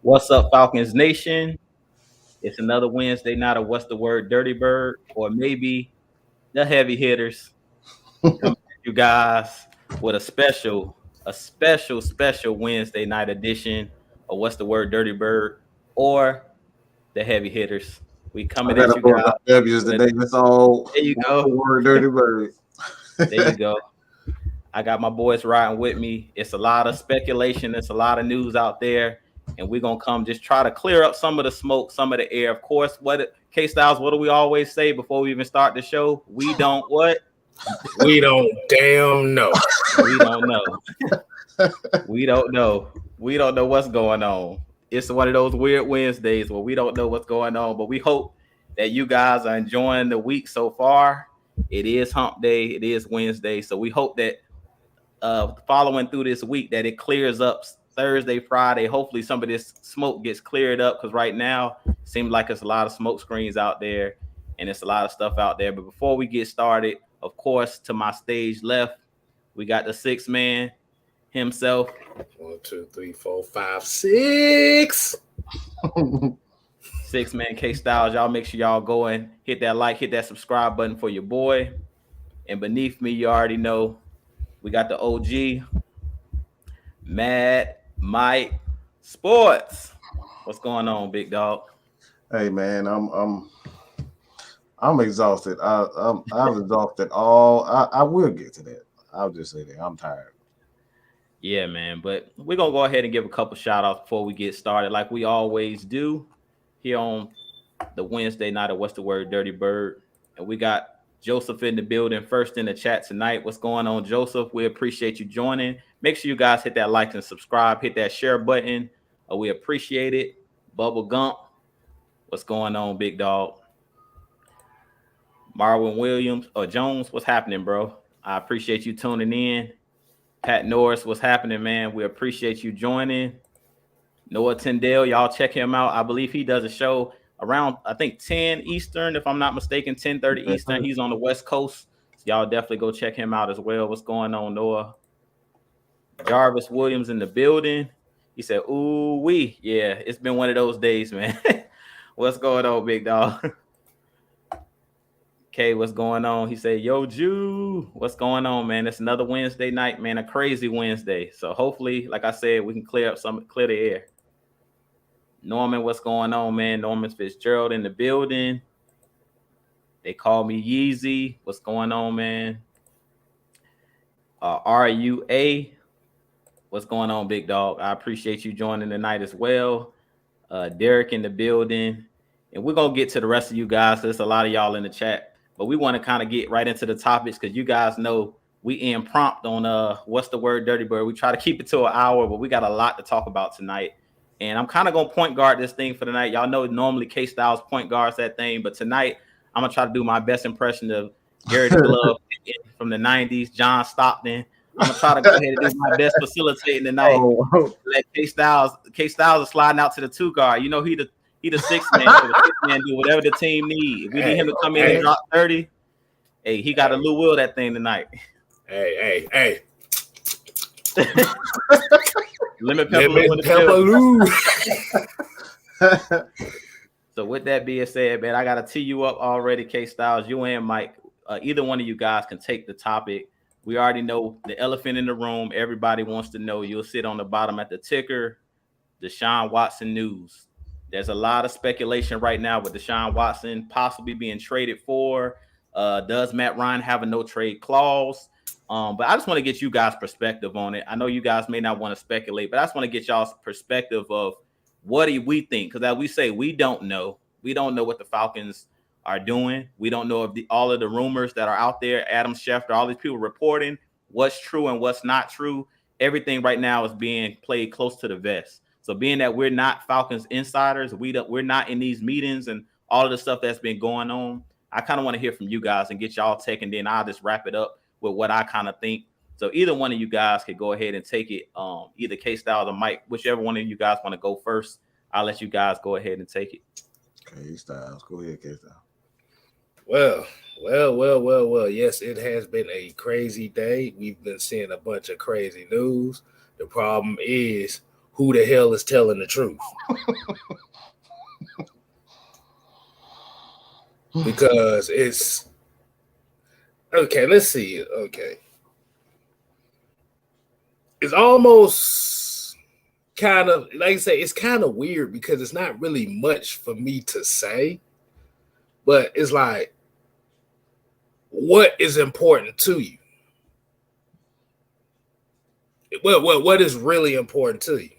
What's up, Falcons Nation? It's another Wednesday night of What's the Word, Dirty Bird, or maybe the heavy hitters. We coming at you guys with a special Wednesday night edition of What's the Word, Dirty Bird, or the heavy hitters. We I coming got at to you put guys my W's with. today. That's all. There you What's go. the word, dirty bird? There you go. I got my boys riding with me. It's a lot of speculation. It's a lot of news out there, and we're gonna come just try to clear up some of the smoke, some of the air. Of course, what K Styles? What do we always say before we even start the show? We don't what? We don't damn know. We don't know. We don't know. We don't know what's going on. It's one of those weird Wednesdays where we don't know what's going on, but we hope that you guys are enjoying the week so far. It is hump day. It is Wednesday, so we hope that following through this week that it clears up Thursday, Friday. Hopefully some of this smoke gets cleared up because right now it seems like it's a lot of smoke screens out there and it's a lot of stuff out there. But before we get started, of course, to my stage left, we got the sixth man himself. 1, 2, 3, 4, 5, 6. Six man K Styles. Y'all make sure y'all go and hit that like, hit that subscribe button for your boy. And beneath me, you already know we got the OG, Mad Mike Sports. What's going on, big dog? Hey man, I'm exhausted. I'm exhausted. I will get to that. I'll just say that I'm tired. Yeah, man. But we're gonna go ahead and give a couple shout outs before we get started, like we always do here on the Wednesday night of What's the Word, Dirty Bird. And we got Joseph in the building, first in the chat tonight. What's going on, Joseph? We appreciate you joining. Make sure you guys hit that like and subscribe, hit that share button. We appreciate it. Bubble Gump, what's going on, big dog? Marwin Williams or Jones, what's happening, bro? I appreciate you tuning in. Pat Norris, what's happening, man? We appreciate you joining. Noah Tyndale, y'all check him out. I believe he does a show around, I think, 10 Eastern, if I'm not mistaken, 10:30 Eastern. He's on the West Coast. So y'all definitely go check him out as well. What's going on, Noah? Jarvis Williams in the building. He said, ooh, yeah, it's been one of those days, man. What's going on, big dog? Okay, what's going on? He said, yo, Jew, what's going on, man? It's another Wednesday night, man, a crazy Wednesday. So hopefully, like I said, we can clear the air. Norman, what's going on, man? Norman Fitzgerald in the building. They call me Yeezy. What's going on, man? RUA. What's going on, big dog? I appreciate you joining tonight as well. Derek in the building. And we're going to get to the rest of you guys. There's a lot of y'all in the chat. But we want to kind of get right into the topics because you guys know we impromptu on What's the Word, Dirty Bird. We try to keep it to an hour, but we got a lot to talk about tonight. And I'm kind of going to point guard this thing for tonight. Y'all know normally K-Styles point guards that thing, but tonight I'm going to try to do my best impression of Gary the Glove from the 90s, John Stockton. I'm going to try to go ahead and do my best facilitating tonight. Let K-Styles is sliding out to the two guard. You know, he the sixth man. So the sixth man do whatever the team need. If we need him to come in and drop 30, hey, he got a Lou Will that thing tonight. Hey. Lemon pepper Lou. So with that being said, man, I got to tee you up already, K-Styles. You and Mike, either one of you guys can take the topic. We already know the elephant in the room. Everybody wants to know. You'll sit on the bottom at the ticker, Deshaun Watson news. There's a lot of speculation right now with Deshaun Watson possibly being traded for. Does Matt Ryan have a no trade clause? But I just want to get you guys' perspective on it. I know you guys may not want to speculate, but I just want to get y'all's perspective of what do we think? Because as we say, we don't know. We don't know what the Falcons are doing. We don't know if all of the rumors that are out there, Adam Schefter, all these people reporting what's true and what's not true. Everything right now is being played close to the vest. So being that we're not Falcons insiders, we're not in these meetings and all of the stuff that's been going on, I kind of want to hear from you guys and get y'all take, and then I'll just wrap it up with what I kind of think. So either one of you guys could go ahead and take it, either K-Styles or Mike, whichever one of you guys want to go first. I'll let you guys go ahead and take it. K-Styles, go ahead, K-Styles. Well. Yes, it has been a crazy day. We've been seeing a bunch of crazy news. The problem is, who the hell is telling the truth. Because it's okay, let's see. Okay. It's almost kind of like I say, it's kind of weird because it's not really much for me to say, but it's like, what is important to you? What is really important to you?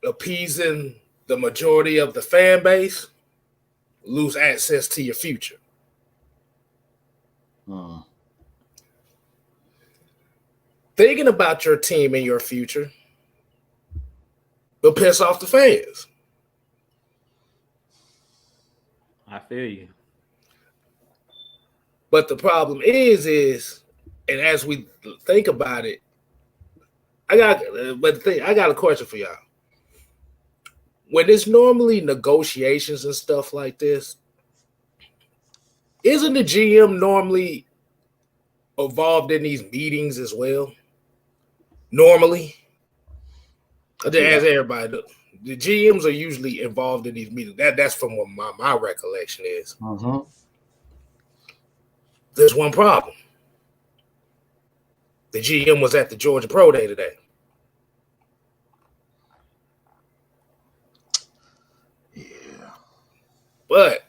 Appeasing the majority of the fan base, lose access to your future. Thinking about your team and your future will piss off the fans. I feel you. But the problem is, and as we think about it, I got a question for y'all. When it's normally negotiations and stuff like this, isn't the GM normally involved in these meetings as well? Normally, I just ask everybody. The GMs are usually involved in these meetings. That's from what my recollection is. There's one problem. The GM was at the Georgia Pro Day today. Yeah. But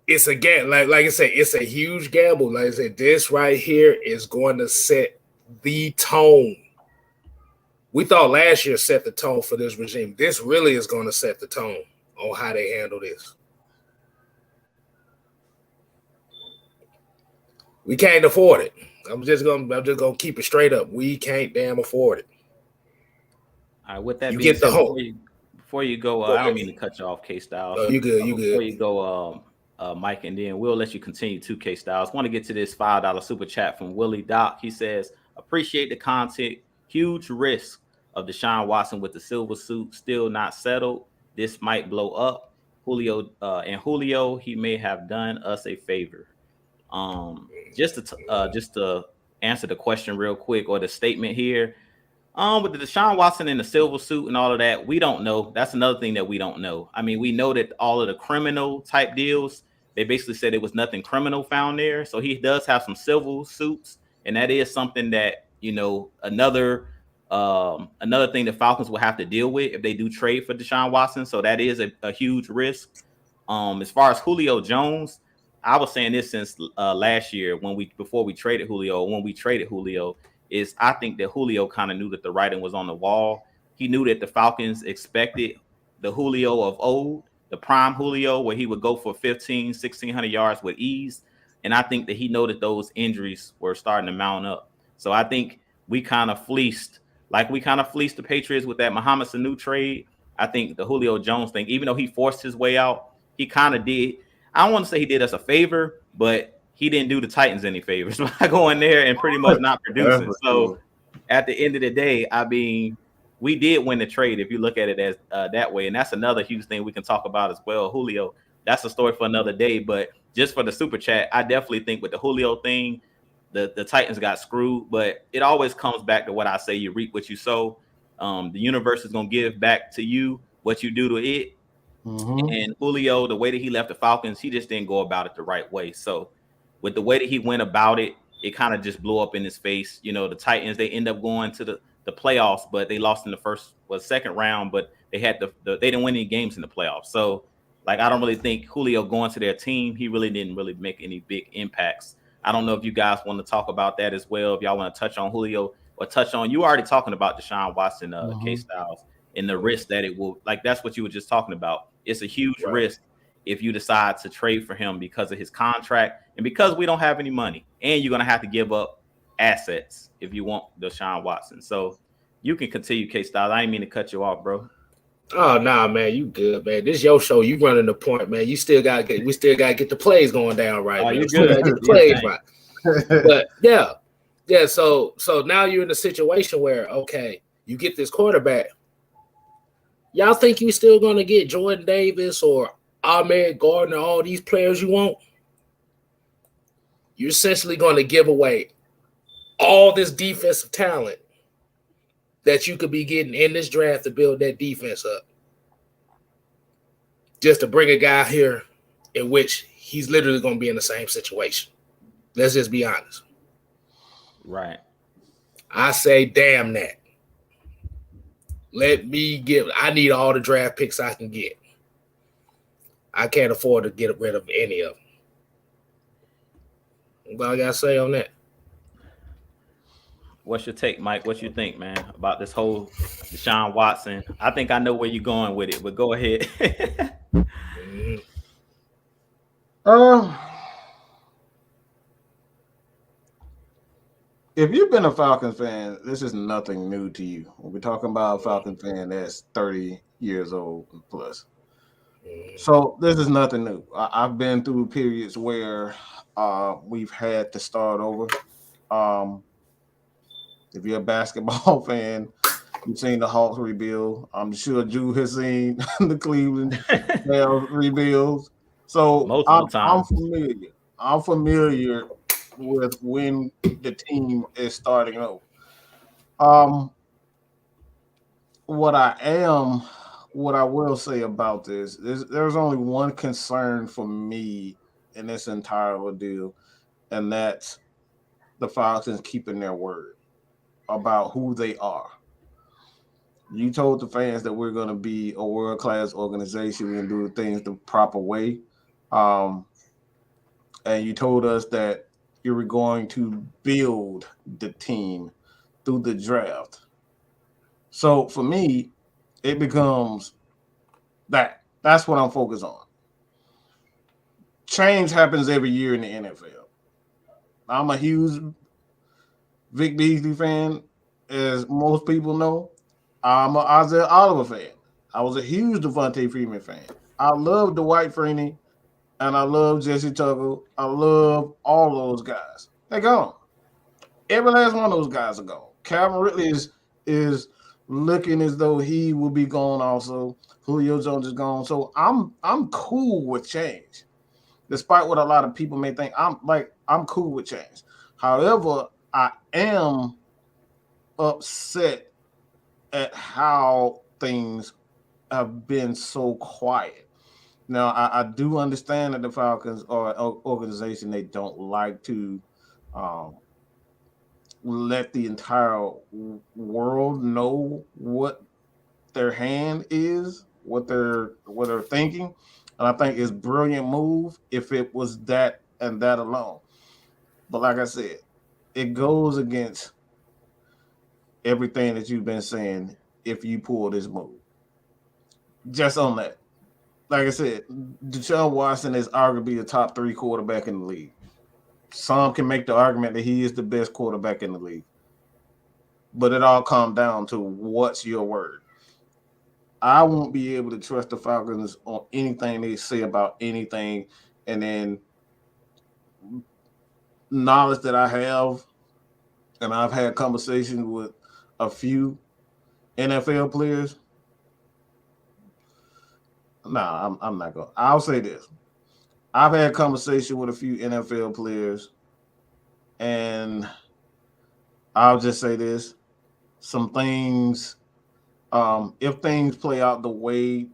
it's a gamble. Like I said, it's a huge gamble. Like I said, this right here is going to set the tone. We thought last year set the tone for this regime. This really is going to set the tone on how they handle this. We can't afford it. I'm just gonna keep it straight up. We can't damn afford it. All right, with that you being get the said, hope. Before you go, I don't mean to cut you off, K Styles. Oh, you good? You Before good? you go, Mike, and then we'll let you continue to K Styles. Want to get to this $5 super chat from Willie Doc. He says, "Appreciate the content. Huge risk of Deshaun Watson with the silver suit still not settled. This might blow up. Julio, he may have done us a favor." Just to answer the question real quick, or the statement here, with the Deshaun Watson in the silver suit and all of that, we don't know. That's another thing that we don't know. I mean, we know that all of the criminal type deals, they basically said there was nothing criminal found there. So he does have some civil suits, and that is something that, another thing the Falcons will have to deal with if they do trade for Deshaun Watson. So that is a huge risk. As far as Julio Jones, I was saying this since last year when we traded Julio, is I think that Julio kind of knew that the writing was on the wall. He knew that the Falcons expected the Julio of old, the prime Julio, where he would go for 1,600 yards with ease. And I think that he knew that those injuries were starting to mount up. So I think we kind of fleeced the Patriots with that Mohamed Sanu trade. I think the Julio Jones thing, even though he forced his way out, he kind of did. I don't want to say he did us a favor, but he didn't do the Titans any favors by going there and pretty much not producing. So at the end of the day, I mean, we did win the trade if you look at it as that way. And that's another huge thing we can talk about as well. Julio, that's a story for another day. But just for the super chat, I definitely think with the Julio thing, the Titans got screwed. But it always comes back to what I say: you reap what you sow. The universe is going to give back to you what you do to it. And Julio, the way that he left the Falcons, he just didn't go about it the right way. So with the way that he went about it, it kind of just blew up in his face. The Titans, they end up going to the playoffs, but they lost in the second round, but they had they didn't win any games in the playoffs. So I don't really think Julio going to their team, he really didn't really make any big impacts. I don't know if you guys want to talk about that as well. If y'all want to touch on Julio or you already talking about Deshaun Watson, K-Styles, and the risk that it will, that's what you were just talking about. It's a huge risk if you decide to trade for him because of his contract and because we don't have any money, and you're going to have to give up assets if you want Deshaun Watson. So you can continue, K-Styles. I didn't mean to cut you off, bro. Oh, nah, man, you good, man. This your show. You running the point, man. We still got to get the plays going down right. Oh, man. You good. Get the plays right. But yeah. So now you're in a situation where, okay, you get this quarterback. Y'all think you still going to get Jordan Davis or Ahmed Gardner, all these players you want? You're essentially going to give away all this defensive talent that you could be getting in this draft to build that defense up. Just to bring a guy here in which he's literally going to be in the same situation. Let's just be honest. Right. I say, damn that. I need all the draft picks I can get. I can't afford to get rid of any of them. What I got to say on that? What's your take, Mike? What you think, man, about this whole Deshaun Watson? I think I know where you're going with it, but go ahead. Mm-hmm. If you've been a Falcons fan, this is nothing new to you. We're talking about a Falcons fan that's 30 years old and plus. So this is nothing new. I've been through periods where we've had to start over. If you're a basketball fan, you've seen the Hawks rebuild. I'm sure Drew has seen the Cleveland rebuilds. So I'm familiar. I'm familiar with when the team is starting over. What I will say about this is there's only one concern for me in this entire ordeal, and that's the Falcons keeping their word about who they are. You told the fans that we're going to be a world-class organization and do things the proper way. And you told us that you were going to build the team through the draft. So for me, it becomes that. That's what I'm focused on. Change happens every year in the NFL. I'm a huge Vic Beasley fan, as most people know. I'm an Isaiah Oliver fan. I was a huge Devontae Freeman fan. I love Dwight Freeney, and I love Jesse Tuggle. I love all those guys. They're gone. Every last one of those guys are gone. Calvin Ridley is looking as though he will be gone also. Julio Jones is gone. So I'm cool with change. Despite what a lot of people may think, I'm cool with change. However, I am upset at how things have been so quiet. Now, I do understand that the Falcons are an organization they don't like to let the entire world know what their hand is, what they're thinking. And I think it's a brilliant move if it was that and that alone. But like I said, it goes against everything that you've been saying if you pull this move. Just on that. Like I said, Deshaun Watson is arguably a top 3 quarterback in the league. Some can make the argument that he is the best quarterback in the league. But it all comes down to what's your word. I won't be able to trust the Falcons on anything they say about anything. And then knowledge that I have, and I've had conversations with a few NFL players. Nah, I'm not going. I'll say this. I've had conversation with a few NFL players, and I'll just say this. Some things, if things play out the way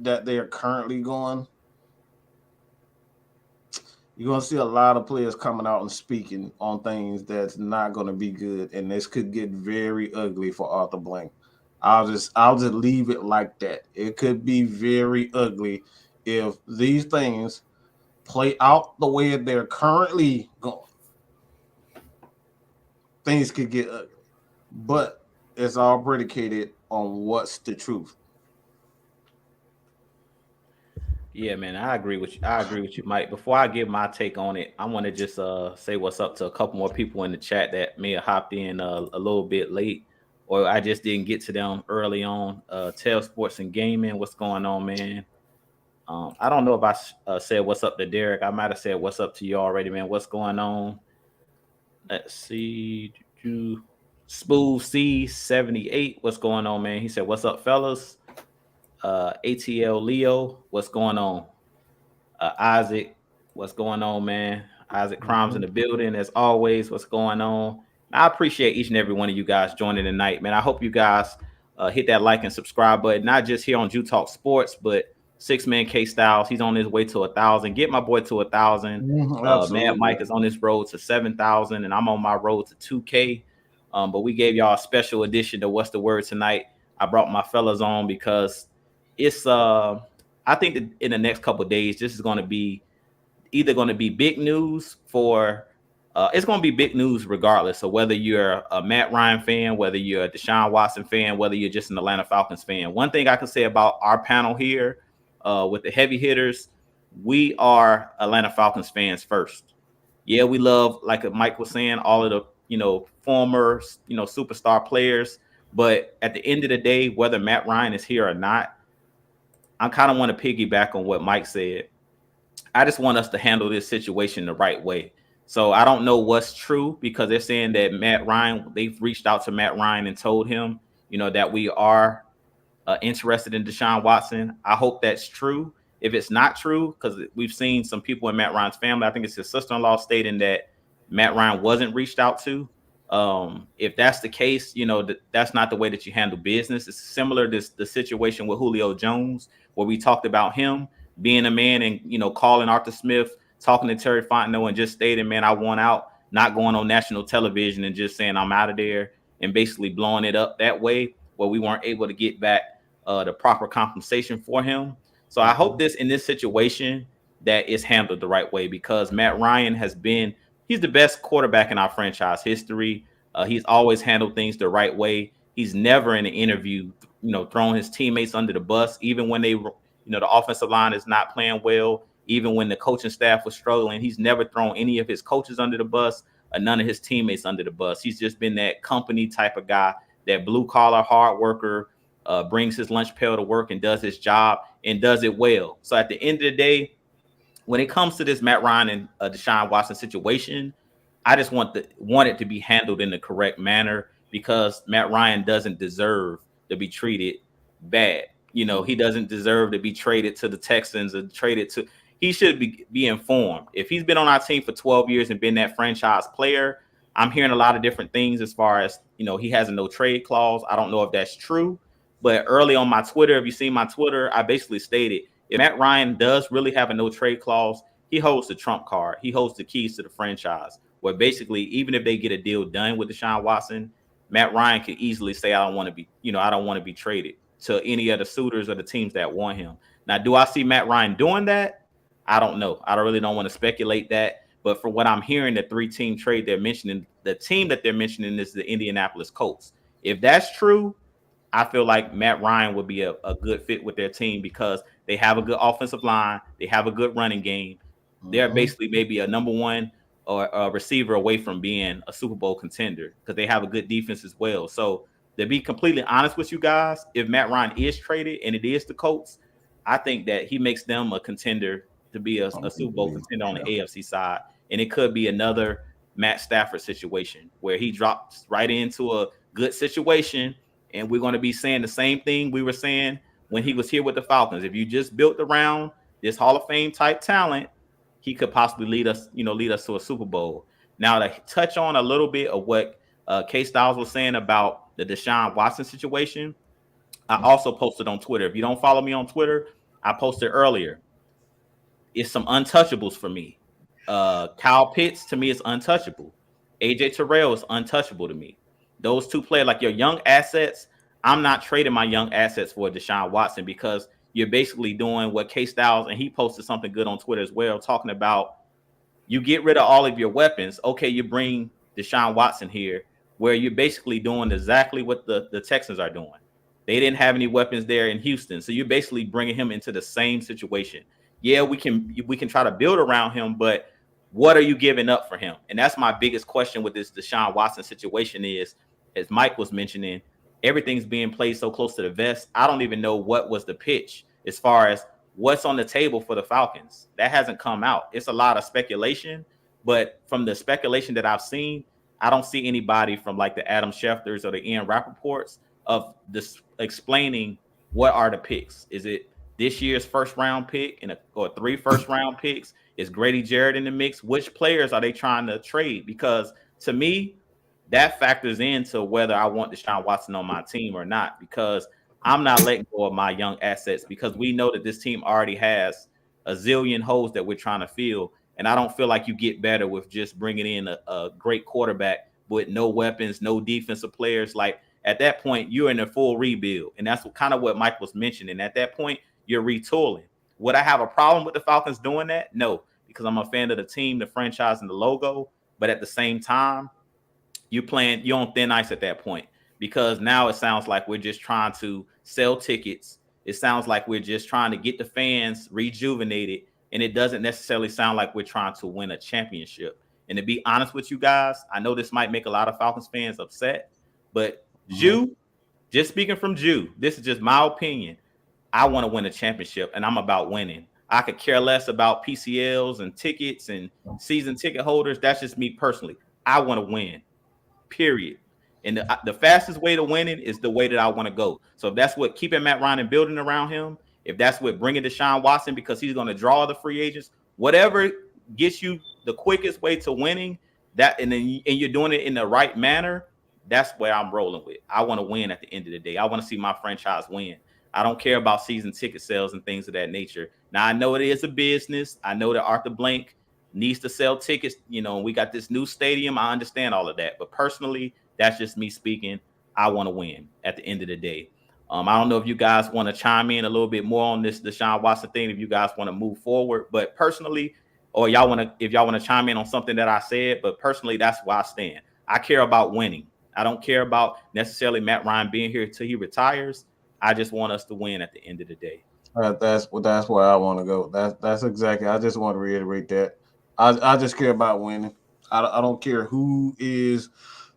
that they're currently going, you're going to see a lot of players coming out and speaking on things that's not going to be good, and this could get very ugly for Arthur Blank. I'll just leave it like that. It could be very ugly if these things play out the way they're currently going. Things could get ugly, but it's all predicated on what's the truth. Yeah, man, I agree with you, Mike. Before I give my take on it, I want to just say what's up to a couple more people in the chat that may have hopped in a little bit late, or I just didn't get to them early on. Tell Sports and Gaming, what's going on, man? I don't know if I said what's up to Derek. I might have said what's up to you already, man. What's going on? Let's see. Spool C78, what's going on, man? He said, what's up, fellas? ATL Leo, what's going on? Isaac, what's going on, man? Isaac Crimes in the building, as always. What's going on? I appreciate each and every one of you guys joining tonight, man. I hope you guys hit that like and subscribe button, not just here on Jew Talk Sports, but Six Man K Styles. He's on his way to 1,000. Get my boy to 1,000. Mad Mike is on his road to 7,000, and I'm on my road to 2K. But we gave y'all a special edition to What's the Word tonight. I brought my fellas on because it's I think that in the next couple of days, this is going to be either going to be big news for it's going to be big news regardless. So whether you're a Matt Ryan fan, whether you're a Deshaun Watson fan, whether you're just an Atlanta Falcons fan, one thing I can say about our panel here with the heavy hitters, we are Atlanta Falcons fans first. Yeah, we love, like Mike was saying, all of the former superstar players. But at the end of the day, whether Matt Ryan is here or not, I kind of want to piggyback on what Mike said. I just want us to handle this situation the right way. So I don't know what's true because they're saying that Matt Ryan, they've reached out to Matt Ryan and told him, that we are interested in Deshaun Watson. I hope that's true. If it's not true, because we've seen some people in Matt Ryan's family, I think it's his sister-in-law stating that Matt Ryan wasn't reached out to. If that's the case, that's not the way that you handle business. It's similar to the situation with Julio Jones, where we talked about him being a man and, calling Arthur Smith, talking to Terry Fontenot and just stating, man, I want out, not going on national television and just saying I'm out of there and basically blowing it up that way where we weren't able to get back the proper compensation for him. So I hope in this situation that is handled the right way because Matt Ryan he's the best quarterback in our franchise history. He's always handled things the right way. He's never in an interview, thrown his teammates under the bus, even when the offensive line is not playing well, even when the coaching staff was struggling. He's never thrown any of his coaches under the bus or none of his teammates under the bus. He's just been that company type of guy, that blue collar hard worker, brings his lunch pail to work and does his job and does it well. So at the end of the day, when it comes to this Matt Ryan and Deshaun Watson situation, I just want it to be handled in the correct manner because Matt Ryan doesn't deserve to be treated bad. He doesn't deserve to be traded to the Texans or traded to. He should be informed. If he's been on our team for 12 years and been that franchise player, I'm hearing a lot of different things as far as, he has a no trade clause. I don't know if that's true, but early on my Twitter, if you see my Twitter, I basically stated if Matt Ryan does really have a no trade clause, he holds the trump card. He holds the keys to the franchise where basically, even if they get a deal done with Deshaun Watson, Matt Ryan could easily say, I don't want to be traded to any of the suitors or the teams that want him. Now, do I see Matt Ryan doing that? I don't know. I really don't want to speculate that. But for what I'm hearing, the 3-team trade they're mentioning, the team that they're mentioning is the Indianapolis Colts. If that's true, I feel like Matt Ryan would be a good fit with their team because they have a good offensive line. They have a good running game. They're basically maybe a number one or a receiver away from being a Super Bowl contender because they have a good defense as well. So to be completely honest with you guys, if Matt Ryan is traded and it is the Colts, I think that he makes them a contender to be a Super Bowl contender on the AFC side. And it could be another Matt Stafford situation where he drops right into a good situation. And we're going to be saying the same thing we were saying when he was here with the Falcons. If you just built around this Hall of Fame type talent, he could possibly lead us to a Super Bowl. Now, to touch on a little bit of what K Styles was saying about the Deshaun Watson situation, I also posted on Twitter. If you don't follow me on Twitter, I posted earlier. It's some untouchables for me. Kyle Pitts, to me, is untouchable. AJ Terrell is untouchable to me. Those two players, like your young assets, I'm not trading my young assets for Deshaun Watson because you're basically doing what K Styles, and he posted something good on Twitter as well, talking about you get rid of all of your weapons. Okay, you bring Deshaun Watson here, where you're basically doing exactly what the Texans are doing. They didn't have any weapons there in Houston, so you're basically bringing him into the same situation. Yeah, we can try to build around him, but what are you giving up for him? And that's my biggest question with this Deshaun Watson situation is, as Mike was mentioning, everything's being played so close to the vest. I don't even know what was the pitch as far as what's on the table for the Falcons. That hasn't come out. It's a lot of speculation, but from the speculation that I've seen, I don't see anybody from like the Adam Schefters or the Ian Rappaports of this explaining what are the picks. Is it this year's first round pick or 3 first round picks? Is Grady Jarrett in the mix? Which players are they trying to trade? Because to me, that factors into whether I want Deshaun Watson on my team or not, because I'm not letting go of my young assets, because we know that this team already has a zillion holes that we're trying to fill. And I don't feel like you get better with just bringing in a great quarterback with no weapons, no defensive players. Like at that point, you're in a full rebuild. And that's kind of what Mike was mentioning. At that point, you're retooling. Would I have a problem with the Falcons doing that? No, because I'm a fan of the team, the franchise, and the logo. But at the same time, you're on thin ice at that point, because now it sounds like we're just trying to sell tickets. It sounds like we're just trying to get the fans rejuvenated, and it doesn't necessarily sound like we're trying to win a championship. And to be honest with you guys, I know this might make a lot of Falcons fans upset, but Jew, just speaking from Jew, this is just my opinion. I want to win a championship, and I'm about winning. I could care less about PCLs and tickets and season ticket holders. That's just me personally. I want to win. Period. And the fastest way to winning is the way that I want to go. So if that's what keeping Matt Ryan and building around him, if that's what bringing Deshaun Watson because he's going to draw the free agents, whatever gets you the quickest way to winning, and you're doing it in the right manner, that's where I'm rolling with. I want to win at the end of the day. I want to see my franchise win. I don't care about season ticket sales and things of that nature. Now I know it is a business. I know that Arthur Blank needs to sell tickets. We got this new stadium. I understand all of that. But personally, that's just me speaking. I want to win at the end of the day. I don't know if you guys want to chime in a little bit more on this Deshaun Watson thing, if you guys want to move forward. But personally, or if y'all want to chime in on something that I said, but personally, that's where I stand. I care about winning. I don't care about necessarily Matt Ryan being here until he retires. I just want us to win at the end of the day. That's where I want to go. That's exactly. I just want to reiterate that. I just care about winning. I don't care who is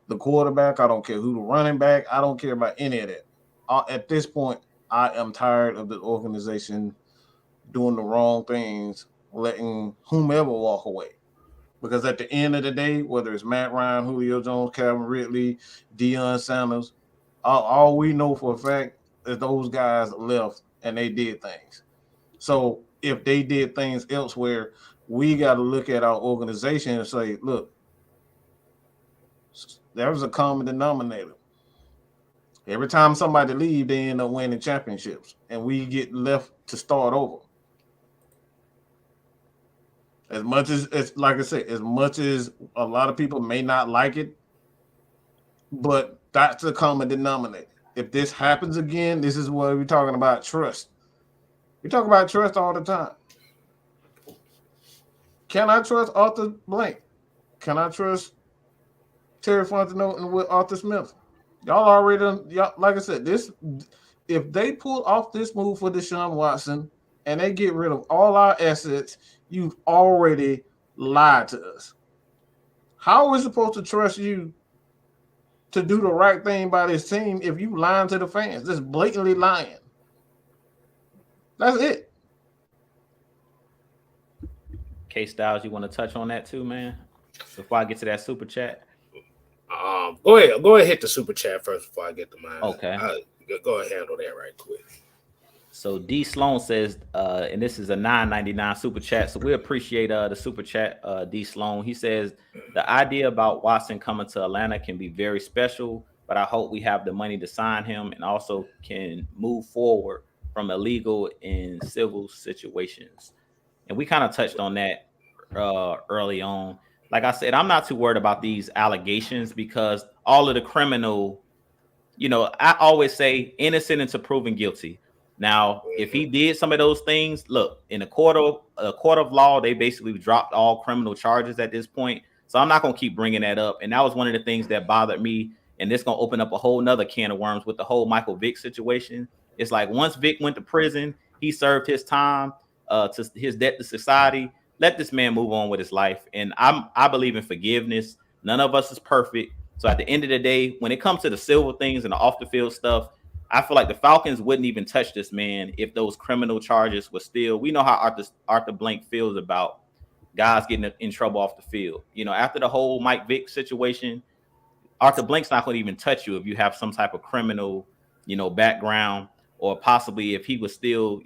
the quarterback. I don't care who the running back. I don't care about any of that. At this point, I am tired of the organization doing the wrong things, letting whomever walk away. Because at the end of the day, whether it's Matt Ryan, Julio Jones, Calvin Ridley, Deion Sanders, all we know for a fact is those guys left and they did things. So if they did things elsewhere, we got to look at our organization and say, look, there was a common denominator. Every time somebody leaves, they end up winning championships, and we get left to start over. As much as like I said, as much as a lot of people may not like it, but that's the common denominator. If this happens again, this is what we're talking about, trust. We talk about trust all the time. Can I trust Arthur Blank? Can I trust Terry Fontenot and with Arthur Smith? Like I said, if they pull off this move for Deshaun Watson and they get rid of all our assets, you've already lied to us. How are we supposed to trust you to do the right thing by this team if you lying to the fans? Just blatantly lying. That's it. K-Styles, you want to touch on that too, man? Before I get to that super chat? Go ahead, hit the super chat first before I get to mine. Okay. Go ahead, handle that right quick. So D Sloan says, and this is a $9.99 super chat. So we appreciate the super chat, D Sloan. He says the idea about Watson coming to Atlanta can be very special, but I hope we have the money to sign him and also can move forward from illegal and civil situations. And we kind of touched on that early on. Like I said, I'm not too worried about these allegations because all of the criminal, I always say innocent until proven guilty. Now, if he did some of those things, look, in a court of law, they basically dropped all criminal charges at this point. So I'm not going to keep bringing that up. And that was one of the things that bothered me. And this going to open up a whole nother can of worms with the whole Michael Vick situation. It's like once Vick went to prison, he served his time to his debt to society. Let this man move on with his life. And I believe in forgiveness. None of us is perfect. So at the end of the day, when it comes to the civil things and the off the field stuff, I feel like the Falcons wouldn't even touch this man if those criminal charges were still. We know how Arthur Blank feels about guys getting in trouble off the field. After the whole Mike Vick situation, Arthur Blank's not going to even touch you if you have some type of criminal, background, or possibly if he was still,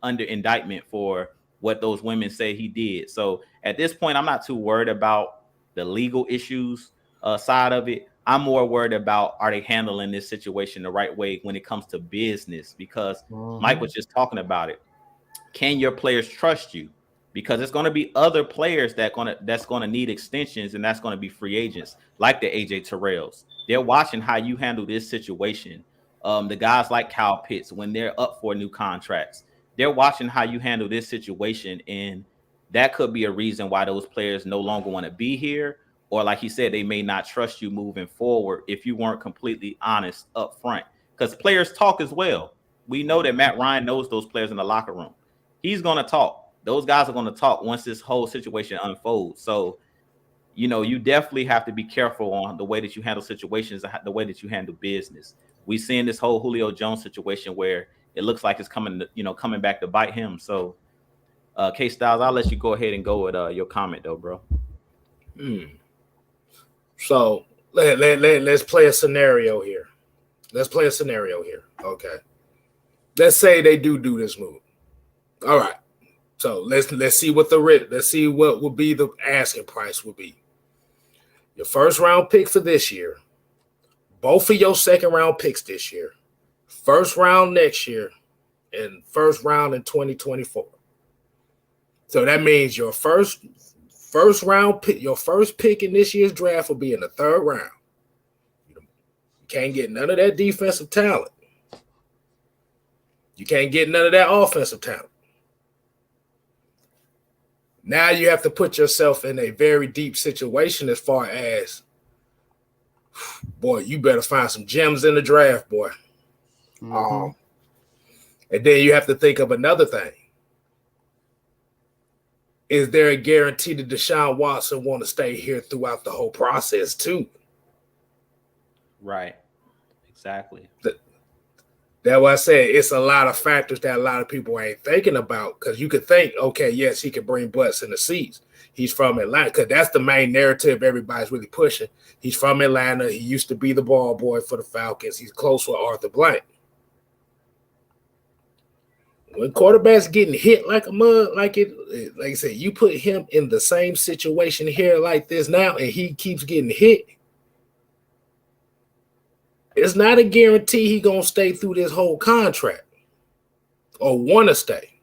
under indictment for what those women say he did. So at this point, I'm not too worried about the legal issues side of it. I'm more worried about, are they handling this situation the right way when it comes to business? Because Mike was just talking about it. Can your players trust you? Because it's going to be other players that's going to need extensions, and that's going to be free agents like the AJ Terrells. They're watching how you handle this situation. The guys like Kyle Pitts, when they're up for new contracts, they're watching how you handle this situation, and that could be a reason why those players no longer want to be here, or like he said, they may not trust you moving forward if you weren't completely honest up front. Because players talk as well. We know that Matt Ryan knows those players in the locker room. He's going to talk. Those guys are going to talk once this whole situation unfolds. So, you definitely have to be careful on the way that you handle situations, the way that you handle business. We've seen this whole Julio Jones situation where it looks like it's coming back to bite him. So, K Styles, I'll let you go ahead and go with your comment though, bro. So let's play a scenario here. Okay. Let's say they do this move. All right. So let's see what would be the asking price would be. Your first round pick for this year, both of your second round picks this year, first round next year, and first round in 2024. So that means your first round pick, your first pick in this year's draft will be in the third round. You can't get none of that defensive talent. You can't get none of that offensive talent. Now you have to put yourself in a very deep situation as far as, boy, you better find some gems in the draft, boy. And then you have to think of another thing. Is there a guarantee that Deshaun Watson want to stay here throughout the whole process too? Right. Exactly. That's why I said it's a lot of factors that a lot of people ain't thinking about, because you could think, okay, yes, he can bring butts in the seats. He's from Atlanta, because that's the main narrative everybody's really pushing. He's from Atlanta. He used to be the ball boy for the Falcons. He's close with Arthur Blank. When quarterback's getting hit like a mug, like I said, you put him in the same situation here like this now, and he keeps getting hit. It's not a guarantee he gonna stay through this whole contract or want to stay.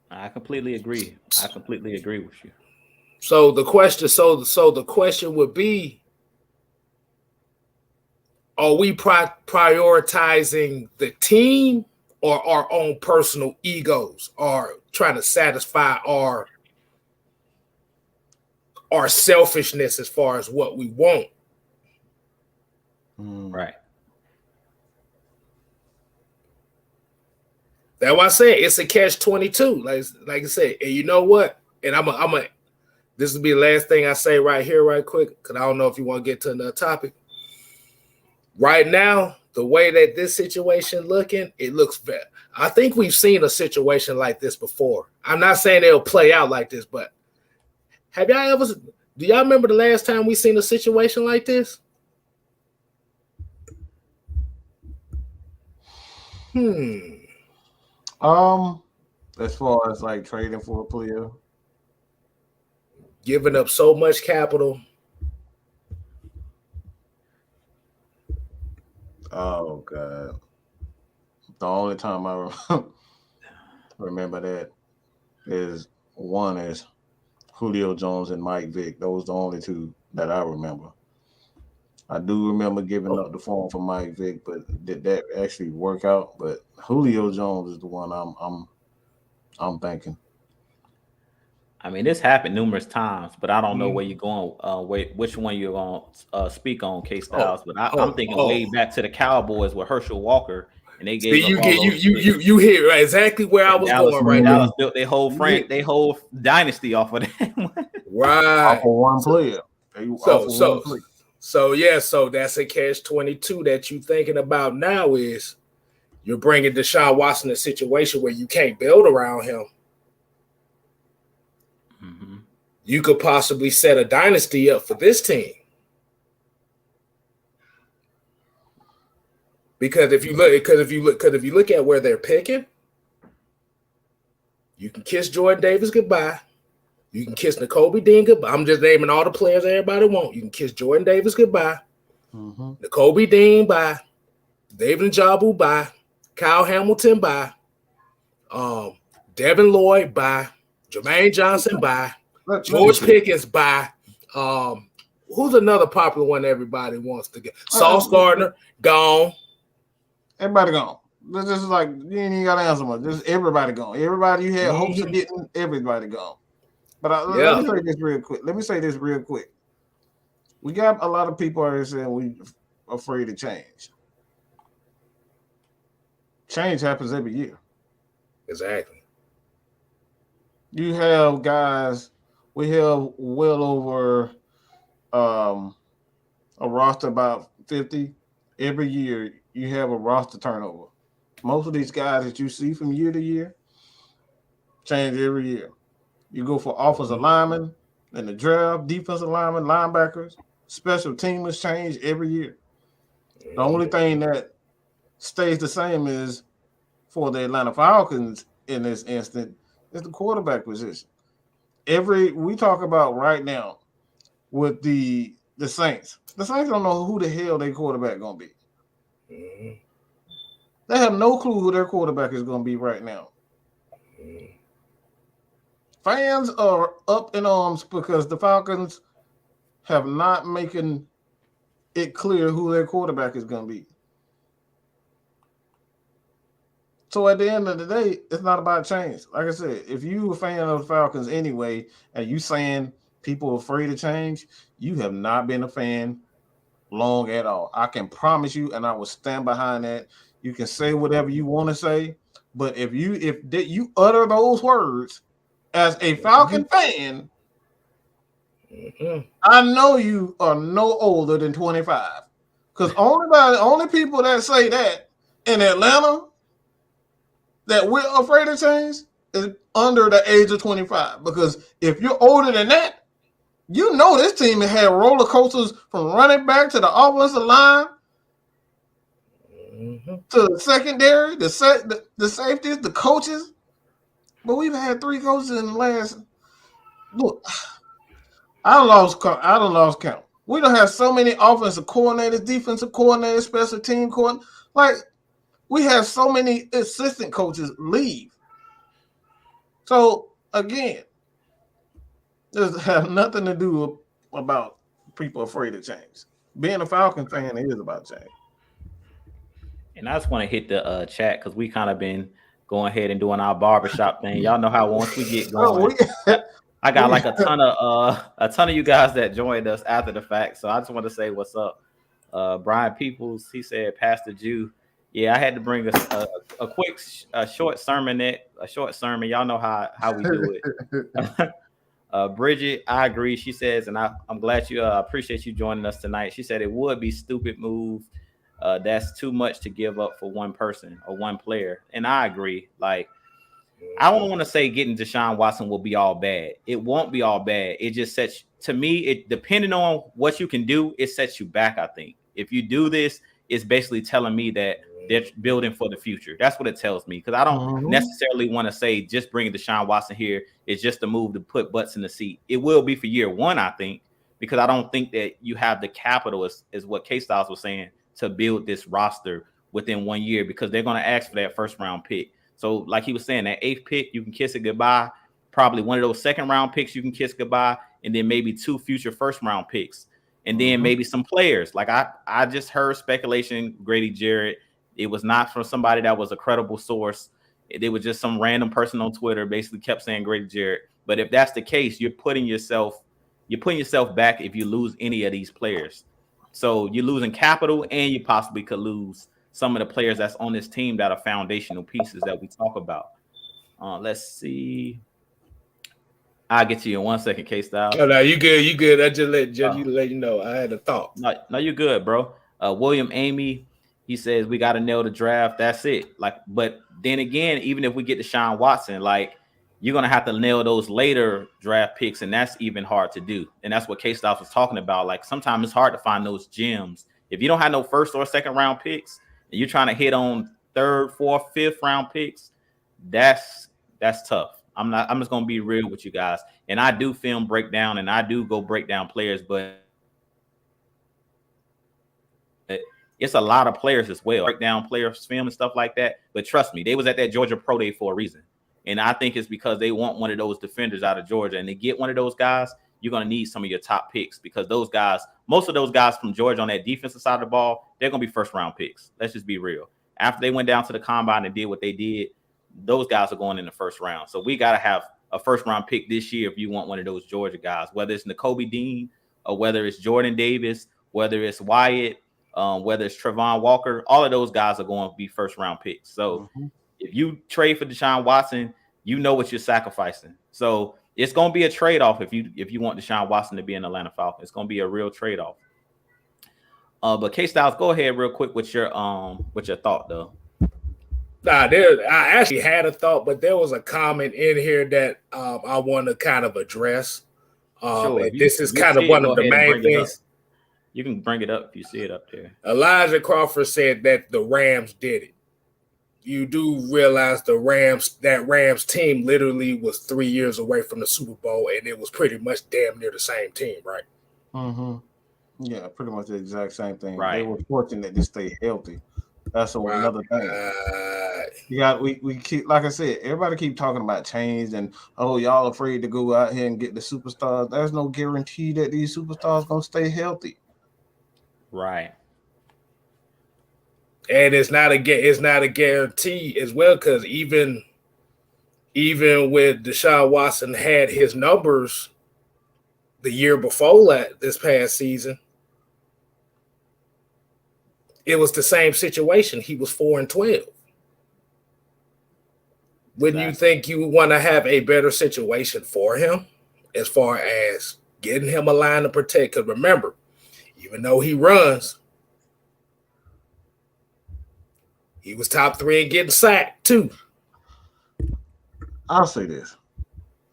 I completely agree. With you. So the question would be, are we prioritizing the team or our own personal egos, or trying to satisfy our selfishness as far as what we want? Right. That's why I say it's a catch-22. Like I said, and you know what? And this will be the last thing I say right here, right quick, because I don't know if you want to get to another topic. Right now, the way that this situation looking, it looks bad. I think we've seen a situation like this before. I'm not saying it'll play out like this, but do y'all remember the last time we seen a situation like this? As far as like trading for a player, giving up so much capital. Oh God! The only time I remember that is Julio Jones and Mike Vick. Those are the only two that I remember. I do remember giving up the phone for Mike Vick, but did that actually work out? But Julio Jones is the one I'm thinking. I mean, this happened numerous times, but I don't know where you're going. Which one you're going to speak on, K Styles? But I'm thinking way back to the Cowboys with Herschel Walker, and they gave you hear right exactly where I was going right now. Dallas built their whole dynasty off of that. Right, off of one player. So that's a catch-22 that you thinking about now. Is you're bringing Deshaun Watson in a situation where you can't build around him. You could possibly set a dynasty up for this team. Because if you look at where they're picking, you can kiss Jordan Davis goodbye. You can kiss N'Kobe Dean goodbye. I'm just naming all the players everybody want. You can kiss Jordan Davis goodbye. N'Kobe Dean bye. David Njoku bye. Kyle Hamilton bye. Devin Lloyd bye. Jermaine Johnson bye. George Pickens bye. Who's another popular one everybody wants to get? Sauce Gardner gone. Everybody gone. This is like you ain't even got to answer much. Just everybody gone. Everybody you had hopes of getting, everybody gone. But let me say this real quick. We got a lot of people already saying we afraid of change. Change happens every year. Exactly. You have guys. We have well over a roster about 50 every year. You have a roster turnover. Most of these guys that you see from year to year change every year. You go for offensive linemen in the draft, defensive linemen, linebackers, special teamers change every year. The only thing that stays the same is for the Atlanta Falcons in this instant is the quarterback position. We talk about right now with the Saints. The Saints don't know who the hell their quarterback gonna be. They have no clue who their quarterback is going to be right now. Fans are up in arms because the Falcons have not making it clear who their quarterback is going to be. So at the end of the day, it's not about change. Like I said, if you a fan of the Falcons anyway, and you saying people are afraid of change, you have not been a fan long at all. I can promise you, and I will stand behind that. You can say whatever you want to say, but if you utter those words as a Falcon fan, I know you are no older than 25. Because only people that say that in Atlanta that we're afraid of change is under the age of 25. Because if you're older than that, you know this team has had roller coasters from running back to the offensive line to the secondary, the safeties, the coaches. But we've had 3 coaches in the last. Look, I don't lost count. We don't have so many offensive coordinators, defensive coordinators, special team coordinators. Like we have so many assistant coaches leave. So again, this has nothing to do about people afraid of change. Being a Falcon fan is about change. And I just want to hit the chat because we kind of been going ahead and doing our barbershop thing. Y'all know how once we get going, I got like a ton of you guys that joined us after the fact. So I just want to say what's up. Brian Peoples, he said, Pastor Jew. Yeah, I had to bring a quick short sermon. Y'all know how we do it. Bridget, I agree. She says, and I'm glad you appreciate you joining us tonight. She said it would be stupid move. That's too much to give up for one person or one player. And I agree. Like, I don't want to say getting Deshaun Watson will be all bad. It won't be all bad. It just sets, to me, it depending on what you can do, it sets you back, I think. If you do this, it's basically telling me that they're building for the future. That's what it tells me. Because I don't necessarily want to say just bringing Deshaun Watson here is just a move to put butts in the seat. It will be for year one, I think, because I don't think that you have the capital, is what K-Styles was saying, to build this roster within 1 year, because they're going to ask for that first round pick. So like he was saying, that 8th pick, you can kiss it goodbye. Probably one of those second round picks you can kiss goodbye, and then maybe 2 future first round picks, and then maybe some players. Like I just heard speculation, Grady Jarrett. It was not from somebody that was a credible source. It was just some random person on Twitter basically kept saying Grady Jarrett. But if that's the case, you're putting yourself back if you lose any of these players. So you're losing capital, and you possibly could lose some of the players that's on this team that are foundational pieces that we talk about. Let's see. I'll get to you in 1 second, K-Style. Oh, no, you good. I just let you know. I had a thought. No, you're good, bro. William Amy, he says we got to nail the draft. That's it. Like, but then again, even if we get Deshaun Watson, like, you're gonna have to nail those later draft picks, and that's even hard to do. And that's what K-Styles was talking about. Like, sometimes it's hard to find those gems. If you don't have no first or second round picks, and you're trying to hit on 3rd, 4th, 5th round picks, that's tough. I'm just gonna be real with you guys. And I do film breakdown and I do go break down players, but it's a lot of players as well. Break down players' film and stuff like that. But trust me, they was at that Georgia Pro Day for a reason. And I think it's because they want one of those defenders out of Georgia. And to get one of those guys, you're going to need some of your top picks because those guys, most of those guys from Georgia on that defensive side of the ball, they're going to be first-round picks. Let's just be real. After they went down to the combine and did what they did, those guys are going in the first round. So we got to have a first-round pick this year if you want one of those Georgia guys, whether it's Nakobe Dean or whether it's Jordan Davis, whether it's Wyatt, whether it's Trevon Walker, all of those guys are going to be first-round picks. So if you trade for Deshaun Watson, you know what you're sacrificing. So it's going to be a trade-off if you want Deshaun Watson to be an Atlanta Falcon. It's going to be a real trade-off. But K-Styles, go ahead real quick with your thought, though. I actually had a thought, but there was a comment in here that I want to kind of address. Sure. This is kind of one of the main things. You can bring it up if you see it up there. Elijah Crawford said that the Rams did it. You do realize that Rams team literally was 3 years away from the Super Bowl, and it was pretty much damn near the same team, right? Mm-hmm. Yeah, pretty much the exact same thing. Right. They were fortunate to stay healthy. That's another thing. We keep, like I said, everybody keep talking about change and y'all afraid to go out here and get the superstars. There's no guarantee that these superstars gonna stay healthy. Right. And it's not a guarantee as well, because even with Deshaun Watson had his numbers the year before this past season, it was the same situation. He was 4-12. Wouldn't you think you would want to have a better situation for him as far as getting him a line to protect? Because remember, even though he runs, he was top 3 in getting sacked too. I'll say this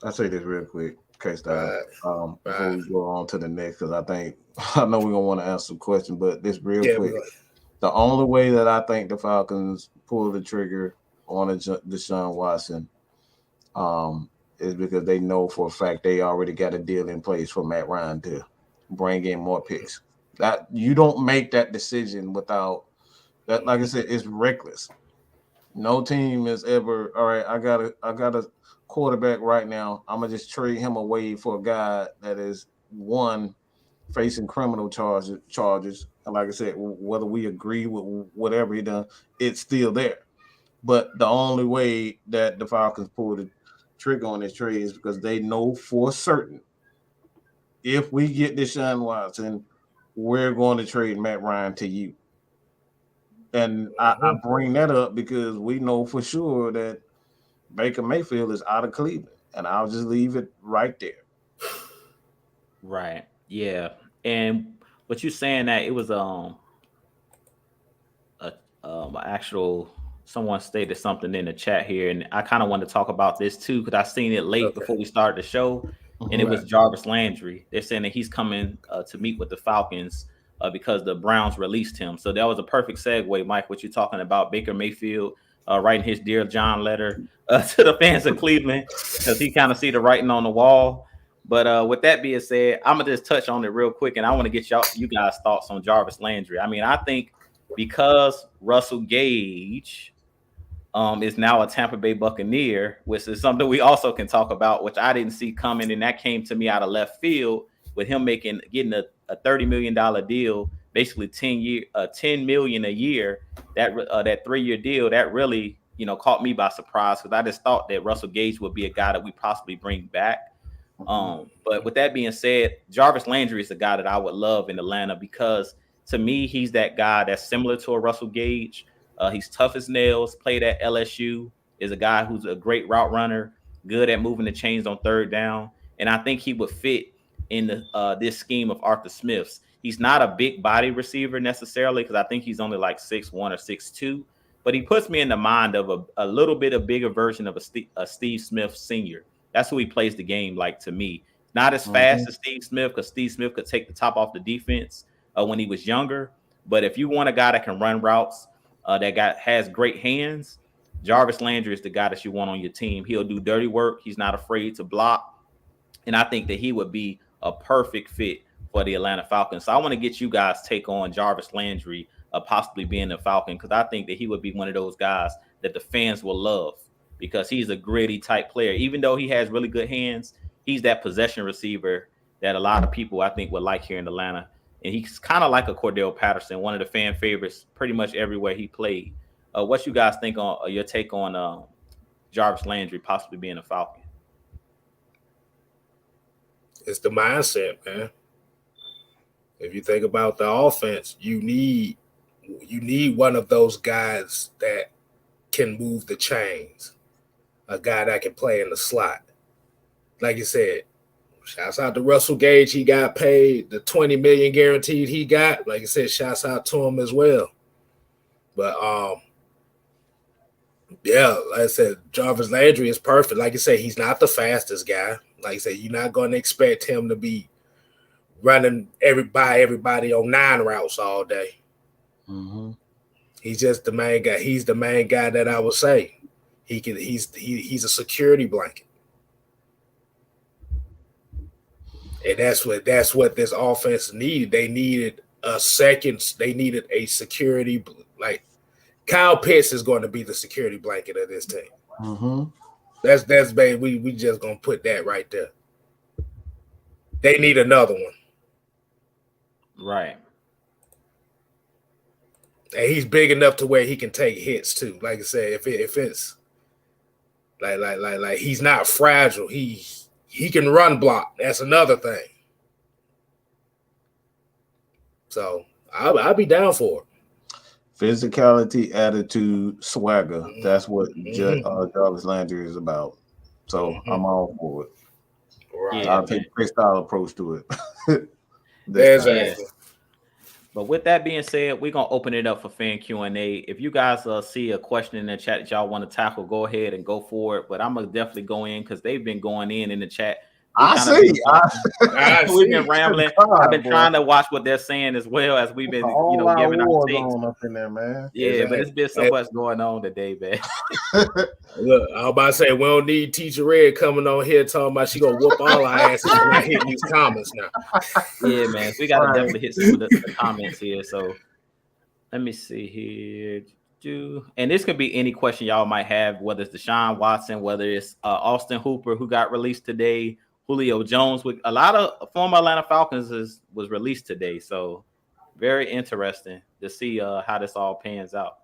real quick, K-Style, before we go on to the next, because I know we're gonna want to answer some questions, but this real quick. The only way that I think the Falcons pull the trigger on Deshaun Watson is because they know for a fact they already got a deal in place for Matt Ryan to bring in more picks. That you don't make that decision without that. Like I said, it's reckless. No team is ever all right. I got a quarterback right now. I'm gonna just trade him away for a guy that is facing criminal charges. And like I said, whether we agree with whatever he done, it's still there. But the only way that the Falcons pull the trigger on this trade is because they know for certain if we get Deshaun Watson, we're going to trade Matt Ryan to you. And I bring that up because we know for sure that Baker Mayfield is out of Cleveland. And I'll just leave it right there. Right. Yeah. And what you're saying that it was actual someone stated something in the chat here, and I kind of wanted to talk about this too because I seen it late before we started the show, and it was Jarvis Landry. They're saying that he's coming to meet with the Falcons because the Browns released him. So that was a perfect segue, Mike, what you're talking about. Baker Mayfield writing his Dear John letter to the fans of Cleveland because he kind of see the writing on the wall. But with that being said, I'm gonna just touch on it real quick, and I want to get you guys' thoughts on Jarvis Landry. I mean, I think because Russell Gage is now a Tampa Bay Buccaneer, which is something we also can talk about, which I didn't see coming, and that came to me out of left field with him getting a $30 million deal, basically $10 million a year. That 3-year deal that really caught me by surprise because I just thought that Russell Gage would be a guy that we possibly bring back. But with that being said, Jarvis Landry is a guy that I would love in Atlanta because to me, he's that guy that's similar to a Russell Gage. He's tough as nails, played at LSU, is a guy who's a great route runner, good at moving the chains on third down. And I think he would fit in this scheme of Arthur Smith's. He's not a big body receiver necessarily because I think he's only like 6'1" or 6'2", but he puts me in the mind of a little bit of bigger version of a Steve Smith Sr. That's who he plays the game like to me. Not as fast as Steve Smith because Steve Smith could take the top off the defense when he was younger. But if you want a guy that can run routes, that guy has great hands, Jarvis Landry is the guy that you want on your team. He'll do dirty work. He's not afraid to block. And I think that he would be a perfect fit for the Atlanta Falcons. So I want to get you guys' take on Jarvis Landry possibly being a Falcon, because I think that he would be one of those guys that the fans will love because he's a gritty type player. Even though he has really good hands, he's that possession receiver that a lot of people I think would like here in Atlanta. And he's kind of like a Cordell Patterson, one of the fan favorites pretty much everywhere he played. What you guys think on your take on Jarvis Landry possibly being a Falcon? It's the mindset, man. If you think about the offense, you need one of those guys that can move the chains, a guy that can play in the slot. Like you said, shouts out to Russell Gage. He got paid the $20 million guaranteed he got. Like I said, shouts out to him as well. But yeah, like I said, Jarvis Landry is perfect. Like I said, he's not the fastest guy. Like I said, you're not going to expect him to be running everybody on 9 routes all day. Mm-hmm. He's just the main guy. He's the main guy that I would say. He's a security blanket. And that's what this offense needed. They needed a security, like Kyle Pitts is going to be the security blanket of this team. Mm-hmm. That's baby. We just gonna put that right there. They need another one. Right. And he's big enough to where he can take hits too. Like I said, if it's like he's not fragile. He can run block. That's another thing. So I'll be down for it. Physicality, attitude, swagger. That's what Jarvis Landry is about. So I'm all for it. Right. I'll take a freestyle approach to it. Exactly. But with that being said, we're going to open it up for fan Q&A. If you guys see a question in the chat that y'all want to tackle, go ahead and go for it. But I'm going to definitely go in because they've been going in the chat. I see. We've been rambling. I've been trying to watch what they're saying as well as we've been, giving our takes. Up in there, man. Yeah, exactly. But it's been so much going on today, man. Look, I was about to say we don't need Teacher Red coming on here talking about she gonna whoop all our asses when I hit these comments now. Yeah, man. So we gotta definitely hit some of the comments here. So let me see here. And this could be any question y'all might have, whether it's Deshaun Watson, whether it's Austin Hooper, who got released today. Julio Jones, with a lot of former Atlanta Falcons was released today. So very interesting to see how this all pans out.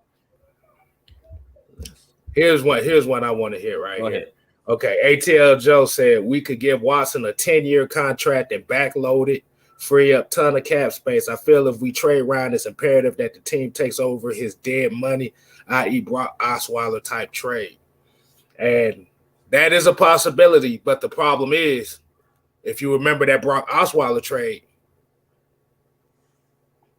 Here's what I want to hear right Go here. ahead. Okay, ATL Joe said we could give Watson a 10-year contract and backload it, free up ton of cap space. I feel if we trade Ryan, it's imperative that the team takes over his dead money, i.e. Brock Osweiler type trade. And that is a possibility, but the problem is, if you remember that Brock Osweiler trade,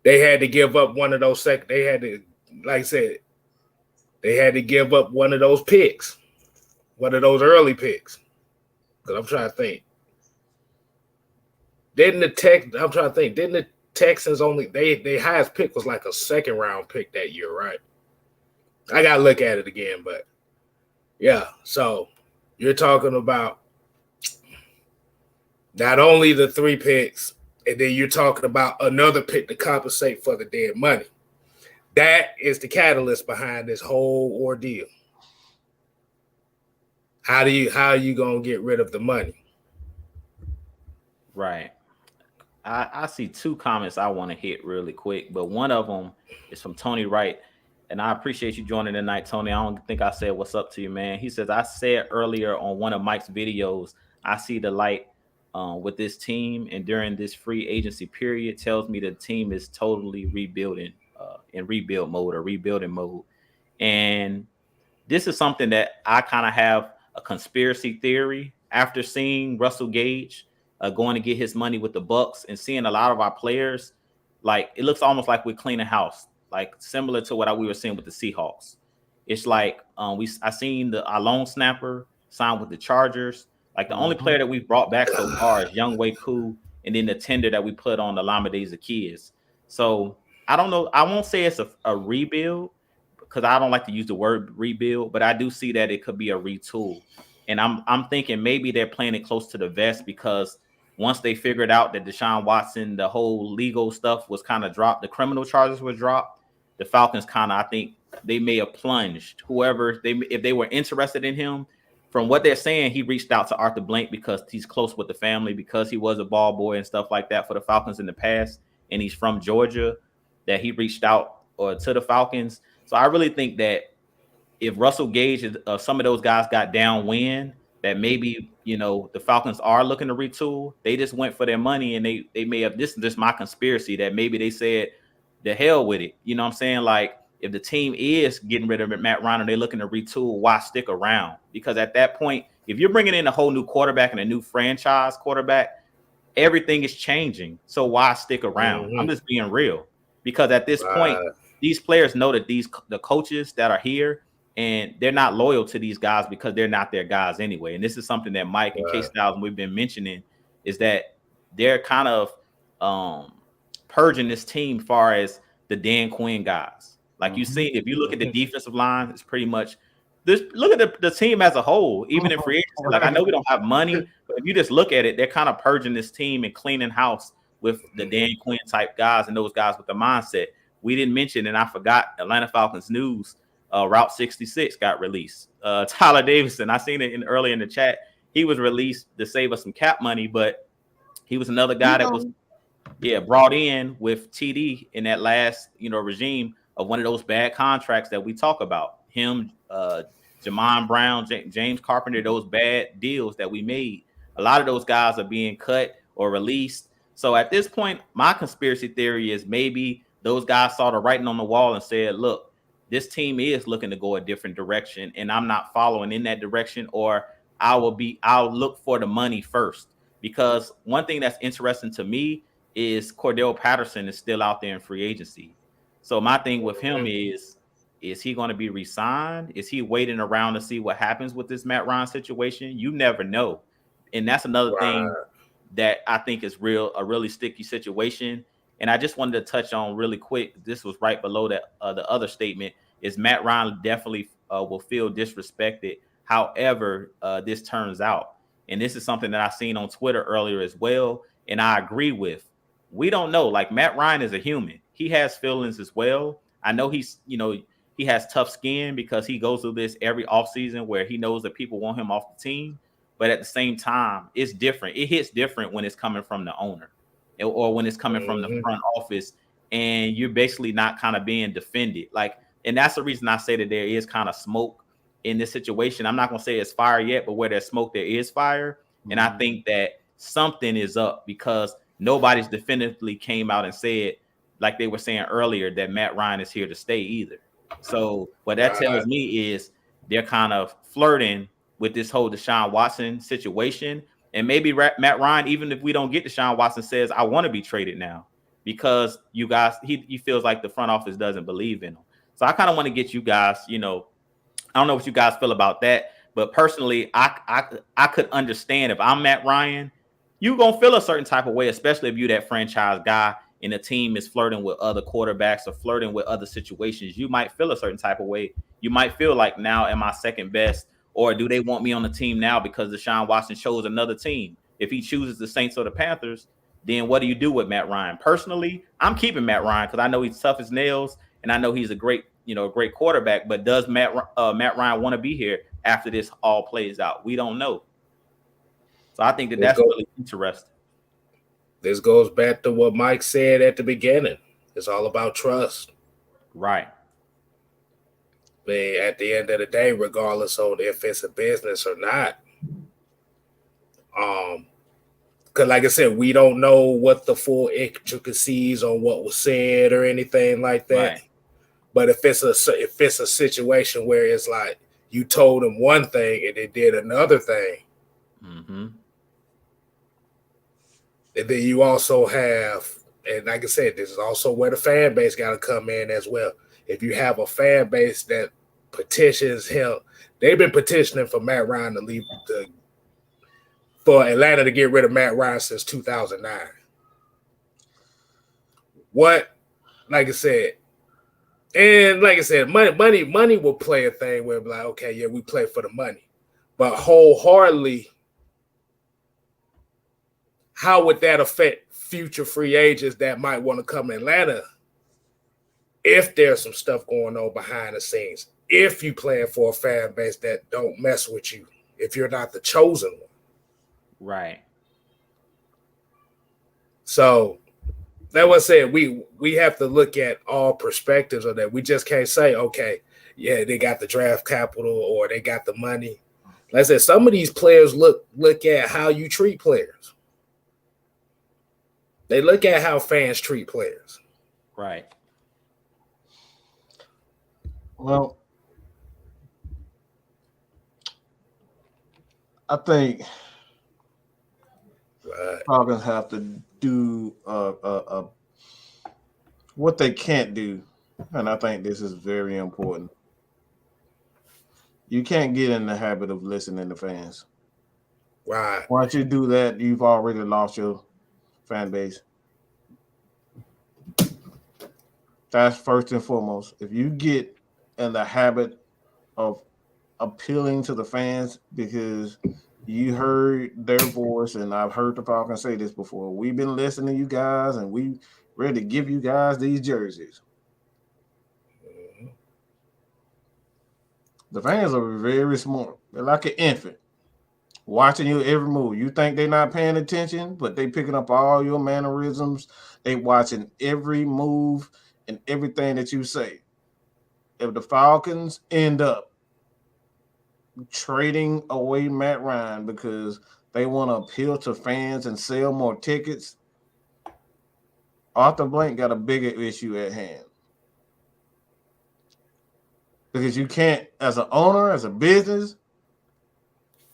they had to give up one of those they had to, like I said, they had to give up one of those picks, one of those early picks. Because I'm trying to think. Didn't the Texans only their highest pick was like a 2nd round pick that year, right? I gotta look at it again, but yeah, so you're talking about not only the 3 picks, and then you're talking about another pick to compensate for the dead money. That is the catalyst behind this whole ordeal. How are you gonna get rid of the money? Right. I see 2 comments I want to hit really quick, but one of them is from Tony Wright. And I appreciate you joining tonight, Tony. I don't think I said what's up to you, man. He says, I said earlier on one of Mike's videos, I see the light with this team. And during this free agency period, tells me the team is totally rebuilding in rebuilding mode. And this is something that I kind of have a conspiracy theory after seeing Russell Gage going to get his money with the Bucks and seeing a lot of our players. Like, it looks almost like we're cleaning house. Like similar to what we were seeing with the Seahawks. It's like I seen our long snapper sign with the Chargers. Like the only player that we've brought back so far is Young Wei Koo, and then the tender that we put on the Lamade Zaccheaus. So I don't know. I won't say it's a rebuild, because I don't like to use the word rebuild, but I do see that it could be a retool. And I'm thinking maybe they're playing it close to the vest because once they figured out that Deshaun Watson, the whole legal stuff was kind of dropped, the criminal charges were dropped, the Falcons kind of, I think they may have plunged whoever if they were interested in him. From what they're saying, he reached out to Arthur Blank because he's close with the family, because he was a ball boy and stuff like that for the Falcons in the past, and he's from Georgia, that he reached out to the Falcons. So I really think that if Russell Gage, some of those guys got downwind, that maybe, the Falcons are looking to retool. They just went for their money, and they may have, this is just my conspiracy, that maybe they said, the hell with it. You know what I'm saying? Like, if the team is getting rid of Matt Ryan, they're looking to retool, why stick around? Because at that point, if you're bringing in a whole new quarterback and a new franchise quarterback, everything is changing. So why stick around? Mm-hmm. I'm just being real. Because at this point, these players know that the coaches that are here, and they're not loyal to these guys because they're not their guys anyway. And this is something that Mike and K-Styles we've been mentioning, is that they're kind of purging this team far as the Dan Quinn guys. Like you see, if you look at the defensive line, it's pretty much this. Look at the team as a whole, even in free agency. Like, I know we don't have money, but if you just look at it, they're kind of purging this team and cleaning house with the Dan Quinn type guys and those guys with the mindset. We didn't mention, and I forgot, Atlanta Falcons news. Route 66 got released. Tyler Davison, I seen it earlier in the chat. He was released to save us some cap money, but he was another guy that was brought in with TD in that last regime of one of those bad contracts that we talk about. Him, Jamon Brown, James Carpenter, those bad deals that we made. A lot of those guys are being cut or released. So at this point, my conspiracy theory is maybe those guys saw the writing on the wall and said, look, this team is looking to go a different direction, and I'm not following in that direction, or I'll look for the money first. Because one thing that's interesting to me is Cordell Patterson is still out there in free agency. So my thing with him is he going to be re-signed? Is he waiting around to see what happens with this Matt Ryan situation? You never know. And that's another thing that I think is a really sticky situation. And I just wanted to touch on really quick. This was right below that the other statement, is Matt Ryan definitely will feel disrespected however this turns out. And this is something that I seen on Twitter earlier as well, and I agree with. We don't know. Like, Matt Ryan is a human. He has feelings as well. I know he has tough skin because he goes through this every offseason where he knows that people want him off the team. But at the same time, it's different. It hits different when it's coming from the owner or when it's coming from the front office, and you're basically not kind of being defended. Like, and that's the reason I say that there is kind of smoke in this situation. I'm not going to say it's fire yet, but where there's smoke, there is fire. And I think that something is up because nobody's definitively came out and said, like they were saying earlier, that Matt Ryan is here to stay either. So what that tells me is they're kind of flirting with this whole Deshaun Watson situation. And maybe Matt Ryan, even if we don't get Deshaun Watson, says, I want to be traded now because you guys, he feels like the front office doesn't believe in him. So I kind of want to get you guys, I don't know what you guys feel about that, but personally, I could understand if I'm Matt Ryan, you're going to feel a certain type of way, especially if you're that franchise guy and the team is flirting with other quarterbacks or flirting with other situations. You might feel a certain type of way. You might feel like, now am I second best? Or do they want me on the team now because Deshaun Watson chose another team? If he chooses the Saints or the Panthers, then what do you do with Matt Ryan? Personally, I'm keeping Matt Ryan because I know he's tough as nails and I know he's a great quarterback. But does Matt Ryan want to be here after this all plays out? We don't know. So I think that's really interesting. This goes back to what Mike said at the beginning. It's all about trust. Right. But at the end of the day, regardless of if it's a business or not, because like I said, we don't know what the full intricacies on what was said or anything like that. Right. But if it's a situation where it's like you told them one thing and they did another thing, and then you also have, and like I said, this is also where the fan base got to come in as well. If you have a fan base that petitions him, they've been petitioning for Matt Ryan to leave, for Atlanta to get rid of Matt Ryan since 2009. Like I said, And like I said, money will play a thing where like, okay, yeah, we play for the money. But wholeheartedly, how would that affect future free agents that might want to come to Atlanta if there's some stuff going on behind the scenes? If you playing for a fan base that don't mess with you, if you're not the chosen one. Right. So that was said, we have to look at all perspectives of that. We just can't say, okay, yeah, they got the draft capital or they got the money. Like I said, some of these players look at how you treat players. They look at how fans treat players. Right. Well, I think Falcons have to do what they can't do, and I think this is very important. You can't get in the habit of listening to fans. Right. Once you do that, you've already lost your fan base. That's first and foremost. If you get in the habit of appealing to the fans because you heard their voice, and I've heard the Falcons say this before, we've been listening to you guys, and we ready to give you guys these jerseys. The fans are very smart. They're like an infant, watching your every move. You think they're not paying attention, but they picking up all your mannerisms. They watching every move and everything that you say. If the Falcons end up trading away Matt Ryan because they want to appeal to fans and sell more tickets, Arthur Blank got a bigger issue at hand. Because you can't, as an owner, as a business,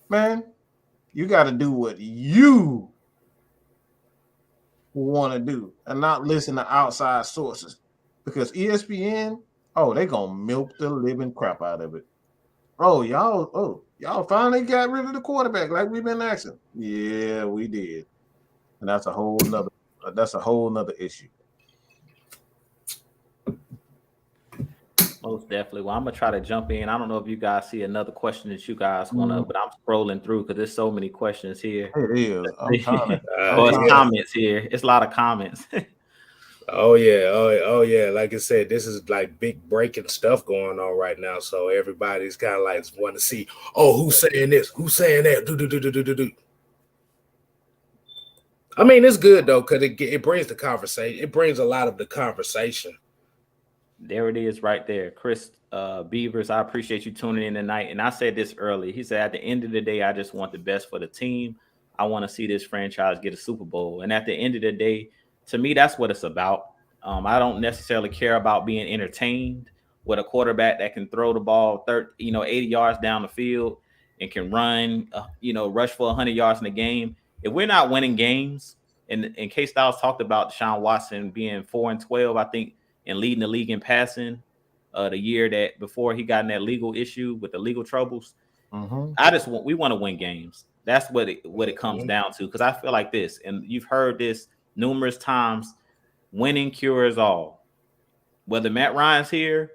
man, you got to do what you want to do and not listen to outside sources. Because ESPN, they going to milk the living crap out of it. Y'all finally got rid of the quarterback like we've been asking. Yeah, we did. And that's a whole nother issue. Most definitely. Well, I'm gonna try to jump in. I don't know if you guys see another question that you guys want to, but I'm scrolling through because there's so many questions here. It is. It's comments here. It's a lot of comments. Oh yeah. Like I said, this is like big breaking stuff going on right now. So everybody's kind of like want to see, who's saying this? Who's saying that? Do. I mean, it's good though, because it brings the conversation. It brings a lot of the conversation. There it is right there. Chris Beavers, I appreciate you tuning in tonight. And I said this early. He said, at the end of the day, I just want the best for the team. I want to see this franchise get a Super Bowl. And at the end of the day, to me, that's what it's about. I don't necessarily care about being entertained with a quarterback that can throw the ball 80 yards down the field and can run, rush for 100 yards in the game. If we're not winning games, and K Styles talked about Deshaun Watson being 4-12, I think, and leading the league in passing the year that before he got in that legal issue with the legal troubles. Mm-hmm. We want to win games. That's what it comes down to. Because I feel like this, and you've heard this numerous times, winning cures all. Whether Matt Ryan's here,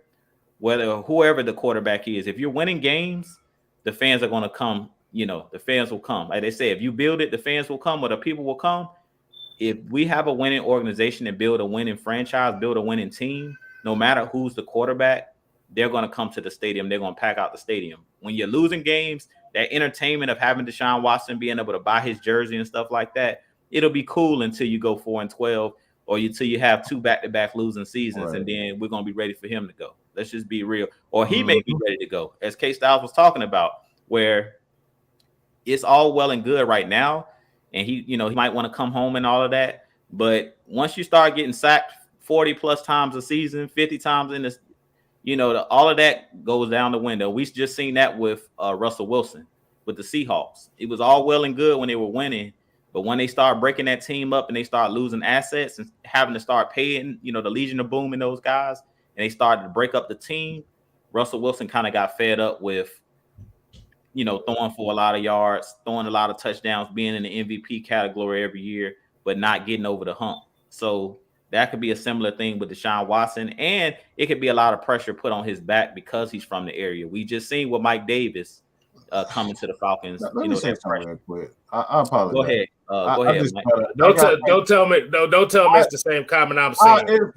whether whoever the quarterback is, if you're winning games, the fans are going to come. The fans will come. Like they say, if you build it, the fans will come or the people will come. If we have a winning organization and build a winning franchise, build a winning team, no matter who's the quarterback, they're going to come to the stadium. They're going to pack out the stadium. When you're losing games, that entertainment of having Deshaun Watson being able to buy his jersey and stuff like that, it'll be cool until you go 4-12 or until you have 2 back-to-back losing seasons, right. And then we're going to be ready for him to go. Let's just be real. Or he may be ready to go, as K Styles was talking about, where it's all well and good right now. And he might want to come home and all of that. But once you start getting sacked 40 plus times a season, 50 times in this, all of that goes down the window. We just seen that with Russell Wilson with the Seahawks. It was all well and good when they were winning. But when they start breaking that team up and they start losing assets and having to start paying, the Legion of Boom and those guys, and they started to break up the team, Russell Wilson kind of got fed up with, throwing for a lot of yards, throwing a lot of touchdowns, being in the MVP category every year, but not getting over the hump. So That could be a similar thing with Deshaun Watson, and it could be a lot of pressure put on his back because he's from the area. We just seen with Mike Davis coming to the Falcons. Let me say something real quick. I apologize. Go ahead. Go ahead, Mike. Don't tell me it's the same comment I'm saying.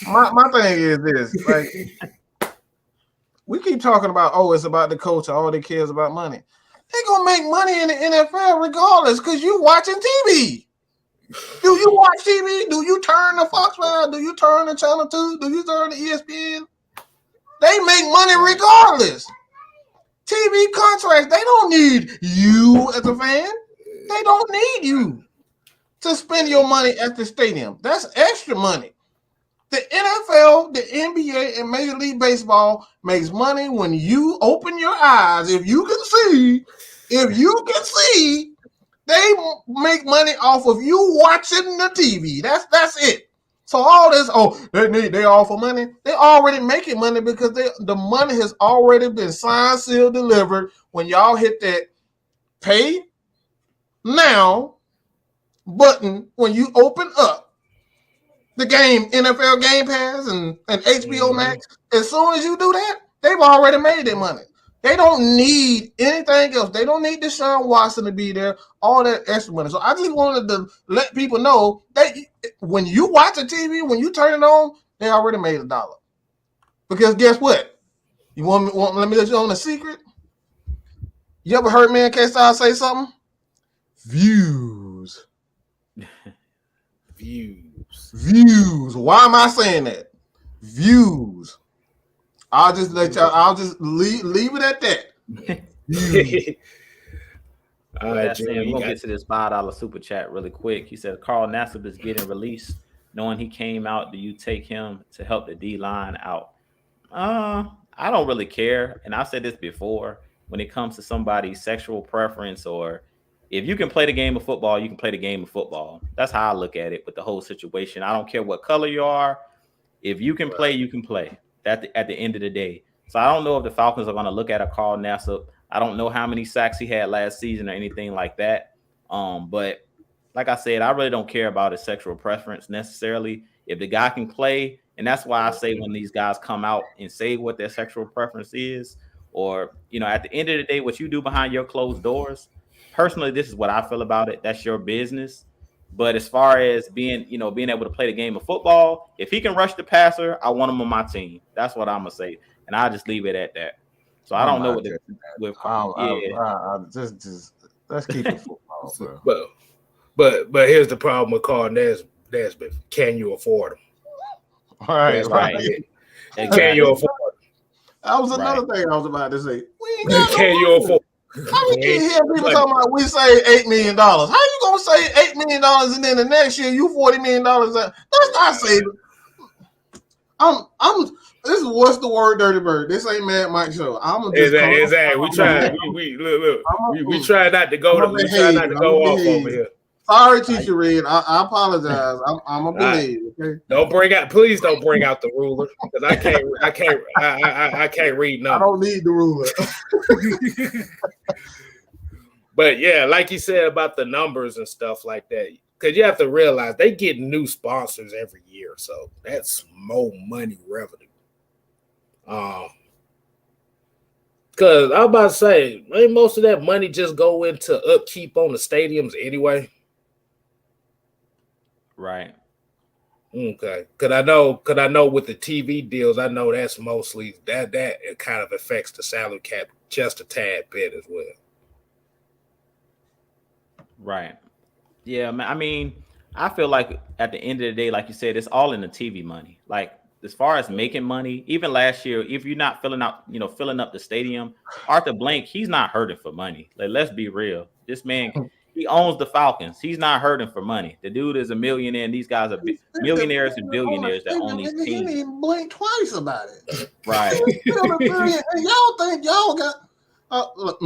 My thing is this: like, we keep talking about, it's about the coach. All they care is about money. They gonna make money in the NFL regardless, because you watching TV. Do you watch TV? Do you turn the Fox 5? Do you turn the Channel 2? Do you turn the ESPN? They make money regardless. TV contracts, they don't need you as a fan. They don't need you to spend your money at the stadium. That's extra money. The NFL, the NBA, and Major League Baseball makes money when you open your eyes. If you can see, they make money off of you watching the TV. That's it. So all this, they all for money. They already making money because the money has already been signed, sealed, delivered. When y'all hit that pay now button, when you open up the game, NFL Game Pass and HBO Max, as soon as you do that, they've already made their money. They don't need anything else. They don't need Deshaun Watson to be there, all that extra money. So I just wanted to let people know that when you watch a TV, when you turn it on, they already made $1. Because guess what? You want let me let you on a secret? You ever heard me and K-Style say something? Views. Views. Why am I saying that? Views. I'll just leave it at that. All right, we're gonna get to this $5 super chat really quick. He said Carl Nassib is getting released. Knowing he came out, do you take him to help the D-line out? I don't really care. And I've said this before, when it comes to somebody's sexual preference, or if you can play the game of football, you can play the game of football. That's how I look at it with the whole situation. I don't care what color you are. If you can play, you can play. At the end of the day. So I don't know if the Falcons are going to look at a Carl Nassib. I don't know how many sacks he had last season or anything like that. But like I said, I really don't care about his sexual preference necessarily. If the guy can play, and that's why I say when these guys come out and say what their sexual preference is, or, at the end of the day, what you do behind your closed doors, personally, this is what I feel about it. That's your business. But as far as being able to play the game of football, if he can rush the passer, I want him on my team. That's what I'm gonna say, and I'll just leave it at that. So I don't know what just let's keep it football, bro. But here's the problem with Carl Nassib. Can you afford him? All right. Exactly. Can you afford him? That was another thing I was about to say. Can you afford? How you keep hearing people talking about we saved $8 million? How you gonna save $8 million and then the next year you $40 million? That's not saving. This is what's the word, Dirty Bird. This ain't Mad Mike show. Exactly. We try. We try not to go. We try not to go off over here. Sorry, Teacher Reed. I apologize. I'm a believe. Okay? Please don't bring out the ruler, because I can't read numbers. I don't need the ruler. But yeah, like you said about the numbers and stuff like that, because you have to realize they get new sponsors every year, so that's more money revenue. Because I was about to say, ain't most of that money just go into upkeep on the stadiums anyway? Right. Okay. Cause I know with the TV deals, I know that's mostly that it kind of affects the salary cap just a tad bit as well. Right. Yeah, I mean, I feel like at the end of the day, like you said, it's all in the TV money. Like, as far as making money, even last year, if you're not filling up the stadium, Arthur Blank, he's not hurting for money. Like, let's be real. This man, he owns the Falcons. He's not hurting for money. The dude is a millionaire, and these guys are millionaires and billionaires that own these teams. He didn't even blink twice about it. Right. Y'all think y'all got look,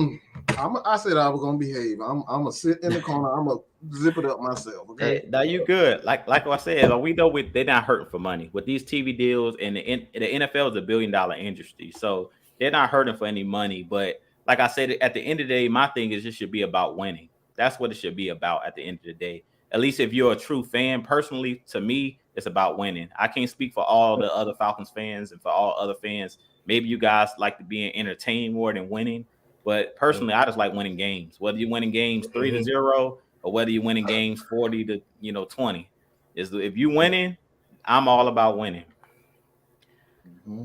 I said I was gonna behave. I'm gonna sit in the corner. I'm gonna zip it up myself. Okay. Now you good. Like I said, we know they're not hurting for money with these TV deals, and the NFL is a $1 billion industry, so they're not hurting for any money. But like I said, at the end of the day, my thing is it should be about winning. That's what it should be about at the end of the day. at least if you're a true fan, personally, to me, it's about winning. I can't speak for all the other Falcons fans and for all other fans. Maybe you guys like to be entertained more than winning, but personally, I just like winning games. Whether you're winning games 3-0 or whether you're winning games 40 to 20, if you winning, I'm all about winning.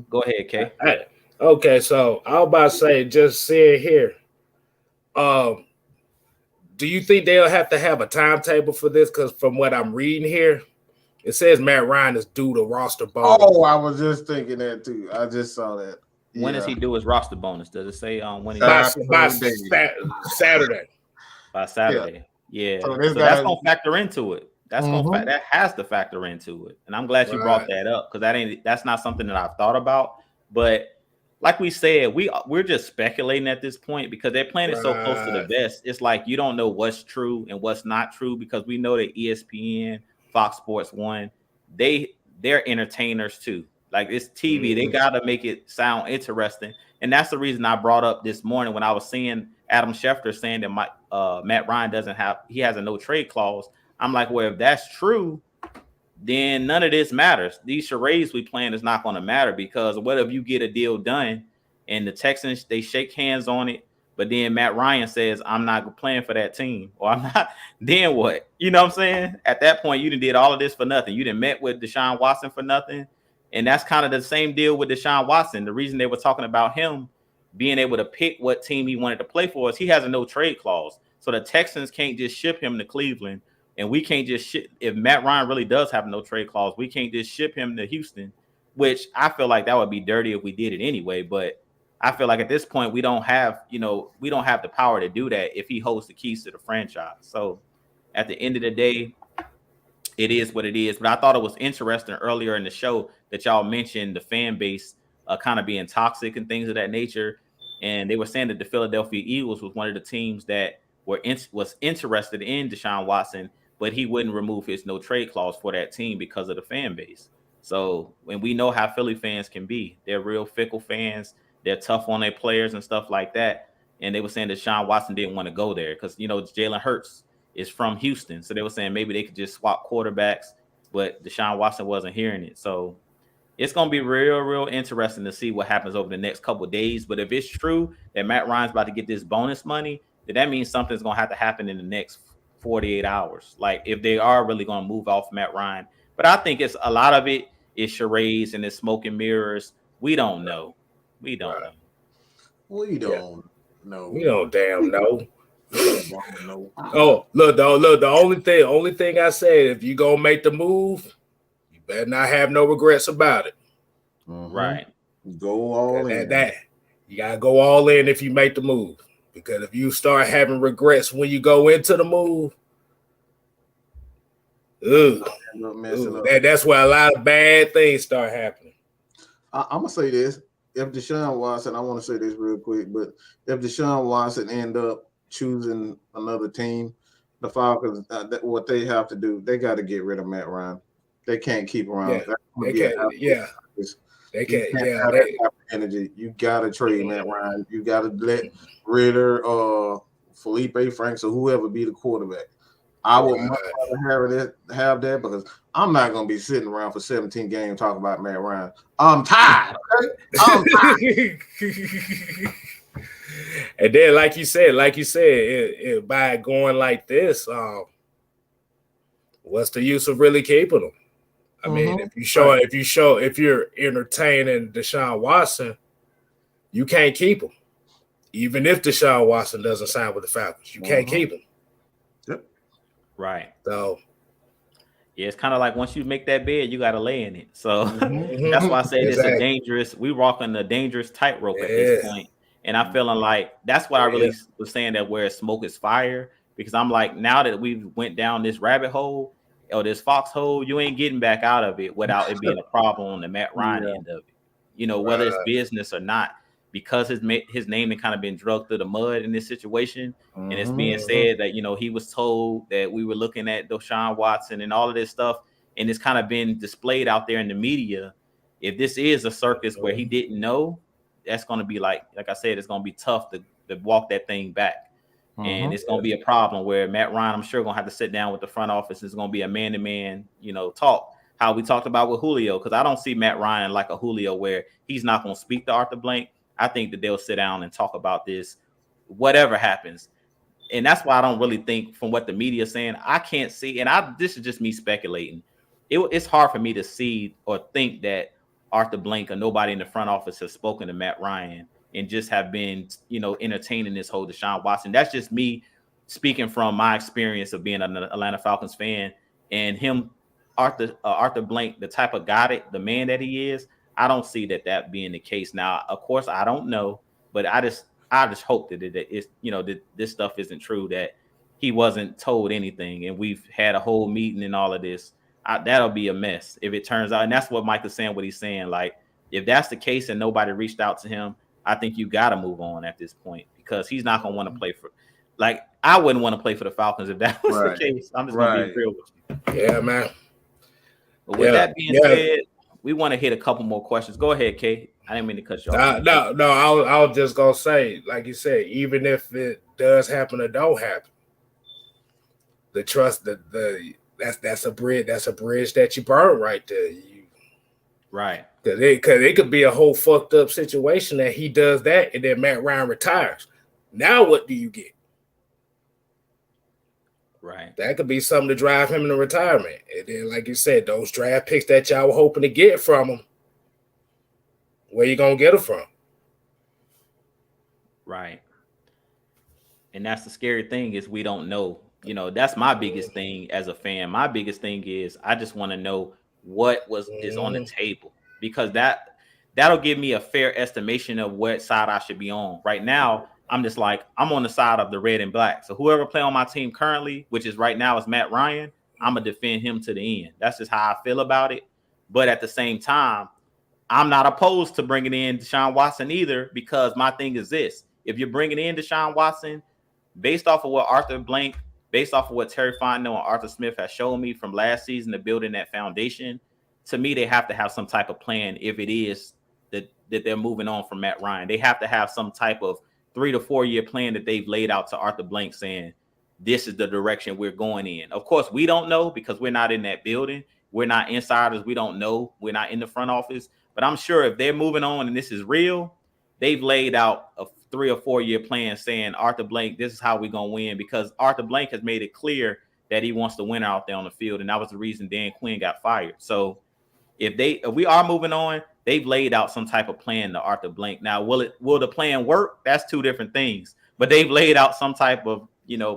Go ahead, Kay. Okay, so I was about to say, just seeing here. Do you think they'll have to have a timetable for this? Because from what I'm reading here, it says Matt Ryan is due to roster bonus. Oh, I was just thinking that too. I just saw that. When does he do his roster bonus? Does it say when? By Saturday. By Saturday. Yeah. So that's gonna factor into it. That's that has to factor into it. And I'm glad you brought that up because that's not something that I've thought about. But like we said, we're just speculating at this point because they're playing it so close to the vest. It's like you don't know what's true and what's not true because we know that ESPN, Fox Sports 1, they're entertainers too. Like it's TV, they gotta make it sound interesting. And that's the reason I brought up this morning when I was seeing Adam Schefter saying that Matt Ryan has a no trade clause. I'm like, well, if that's true, then none of this matters. These charades we playing is not going to matter because what if you get a deal done and the Texans, they shake hands on it, but then Matt Ryan says, I'm not playing for that team or I'm not, then what? You know what I'm saying? At that point, you did all of this for nothing. You done met with Deshaun Watson for nothing. And that's kind of the same deal with Deshaun Watson. The reason they were talking about him being able to pick what team he wanted to play for is he has a no trade clause. So the Texans can't just ship him to Cleveland. And we can't just ship, if Matt Ryan really does have no trade clause, we can't just ship him to Houston, which I feel like that would be dirty if we did it anyway. But I feel like at this point, we don't have the power to do that if he holds the keys to the franchise. So at the end of the day, it is what it is. But I thought it was interesting earlier in the show that y'all mentioned the fan base kind of being toxic and things of that nature. And they were saying that the Philadelphia Eagles was one of the teams that was interested in Deshaun Watson, but he wouldn't remove his no trade clause for that team because of the fan base. So when we know how Philly fans can be, they're real fickle fans. They're tough on their players and stuff like that. And they were saying that Deshaun Watson didn't want to go there because, Jalen Hurts is from Houston. So they were saying maybe they could just swap quarterbacks, but Deshaun Watson wasn't hearing it. So it's going to be real, real interesting to see what happens over the next couple of days. But if it's true that Matt Ryan's about to get this bonus money, then that means something's going to have to happen in the next 48 hours. Like if they are really going to move off Matt Ryan. But I think it's a lot of it is charades and it's smoke and mirrors. We don't know. We don't know. We don't know. We don't damn know. Oh, look, the only thing I said, if you gonna make the move, you better not have no regrets about it. Right. Go all in. That you gotta go all in if you make the move. Because if you start having regrets when you go into the move, that's where a lot of bad things start happening. I'm gonna say this. If Deshaun Watson, I want to say this real quick, but if Deshaun Watson end up choosing another team, the Falcons, what they have to do, they got to get rid of Matt Ryan. They can't keep around. They can't. They can't. That energy. You got to trade Matt Ryan. You got to let Ritter, Felipe Franks, or whoever be the quarterback. I would much rather have that because I'm not going to be sitting around for 17 games talking about Matt Ryan. I'm tired. Okay? I'm tired. And then, like you said, by going like this, what's the use of really keeping them? I mean, if you're entertaining Deshaun Watson, you can't keep him. Even if Deshaun Watson doesn't sign with the Falcons, you can't keep him. Yep. Right. So yeah, it's kind of like once you make that bed, you got to lay in it. So that's why I say it's a dangerous. We walking a dangerous tightrope at this point. And I'm feeling like that's what I really was saying, that where smoke is fire, because I'm like, now that we went down this rabbit hole or this foxhole, you ain't getting back out of it without it being a problem on the Matt Ryan end of it. Whether it's business or not, because his name had kind of been drugged through the mud in this situation. And it's being said that, he was told that we were looking at Deshaun Watson and all of this stuff. And it's kind of been displayed out there in the media. If this is a circus where he didn't know, that's going to be like I said, it's going to be tough to walk that thing back. And it's going to be a problem where Matt Ryan, I'm sure, going to have to sit down with the front office. It's going to be a man-to-man, talk, how we talked about with Julio, because I don't see Matt Ryan like a Julio where he's not going to speak to Arthur Blank. I think that they'll sit down and talk about this, whatever happens. And that's why I don't really think, from what the media is saying, I can't see, and this is just me speculating. It's hard for me to see or think that Arthur Blank or nobody in the front office has spoken to Matt Ryan and just have been, entertaining this whole Deshaun Watson. That's just me speaking from my experience of being an Atlanta Falcons fan, and him, Arthur Blank, the type of guy, the man that he is. I don't see that being the case. Now, of course, I don't know, but I just hope that that this stuff isn't true, that he wasn't told anything, and we've had a whole meeting and all of this. That'll be a mess if it turns out. And that's what Mike is saying, what he's saying. Like, if that's the case and nobody reached out to him, I think you got to move on at this point, because he's not going to want to play for, like, I wouldn't want to play for the Falcons if that was the case. I'm just going to be real with you. Yeah, man. But with that being said, we want to hit a couple more questions. Go ahead, Kay. I didn't mean to cut you off. No. I was just going to say, like you said, even if it does happen or don't happen, the trust, that's a bridge that you burn right there. Right. Because it could be a whole fucked up situation that he does that and then Matt Ryan retires. Now what do you get? Right. That could be something to drive him into retirement. And then, like you said, those draft picks that y'all were hoping to get from him, where you going to get them from? Right. And that's the scary thing, is we don't know. That's my biggest thing as a fan. My biggest thing is I just want to know what is on the table, because that'll give me a fair estimation of what side I should be on. Right now, I'm just like, I'm on the side of the red and black. So whoever play on my team currently, which is right now is Matt Ryan, I'm going to defend him to the end. That's just how I feel about it. But at the same time, I'm not opposed to bringing in Deshaun Watson either, because my thing is this. If you're bringing in Deshaun Watson, based off of what Arthur Blank, based off of what Terry Fontenot and Arthur Smith has shown me from last season to building that foundation, to me, they have to have some type of plan. If it is that they're moving on from Matt Ryan, they have to have some type of 3 to 4 year plan that they've laid out to Arthur Blank, saying this is the direction we're going in. Of course, we don't know, because we're not in that building. We're not insiders. We don't know. We're not in the front office. But I'm sure if they're moving on and this is real, they've laid out a 3 or 4 year plan saying, Arthur Blank, this is how we're going to win, because Arthur Blank has made it clear that he wants to win out there on the field. And that was the reason Dan Quinn got fired. So if we are moving on, they've laid out some type of plan to Arthur Blank. Now, will the plan work? That's two different things. But they've laid out some type of,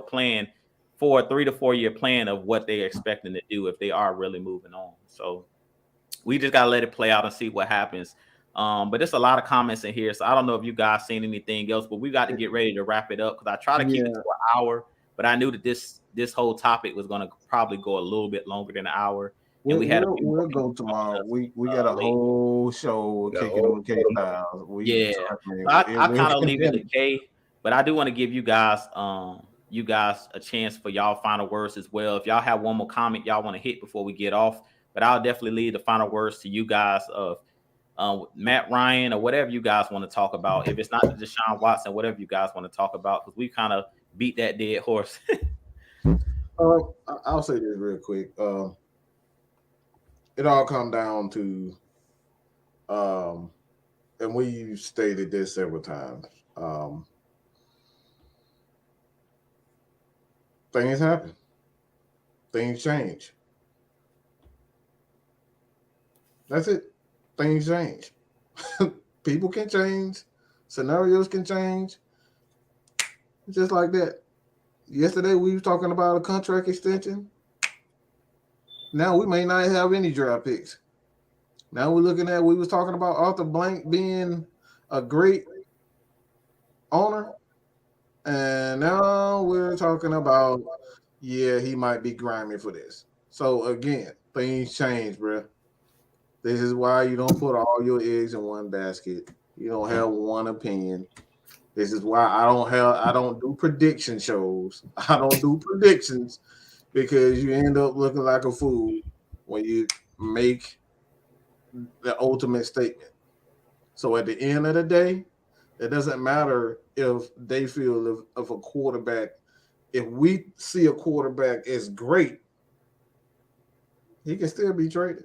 plan for a 3 to 4 year plan of what they're expecting to do if they are really moving on. So we just got to let it play out and see what happens. But there's a lot of comments in here, so I don't know if you guys seen anything else, but we got to get ready to wrap it up, because I try to keep it to an hour, but I knew that this whole topic was going to probably go a little bit longer than an hour. And we'll go tomorrow. We got a whole show kicking with K Styles. I kind of leave it to K, but I do want to give you guys a chance for y'all final words as well. If y'all have one more comment y'all want to hit before we get off, but I'll definitely leave the final words to you guys of Matt Ryan or whatever you guys want to talk about. If it's not Deshaun Watson, whatever you guys want to talk about, because we kind of beat that dead horse. I'll say this real quick. It all comes down to, and we've stated this several times, things happen. Things change. That's it. Things change. People can change. Scenarios can change. Just like that. Yesterday we were talking about a contract extension. Now we may not have any draft picks. Now we was talking about Arthur Blank being a great owner. And now we're talking about, he might be grimy for this. So again, things change, bro. This is why you don't put all your eggs in one basket. You don't have one opinion. This is why I don't do prediction shows. I don't do predictions, because you end up looking like a fool when you make the ultimate statement. So at the end of the day, It doesn't matter if they feel if a quarterback, if we see a quarterback is great, he can still be traded.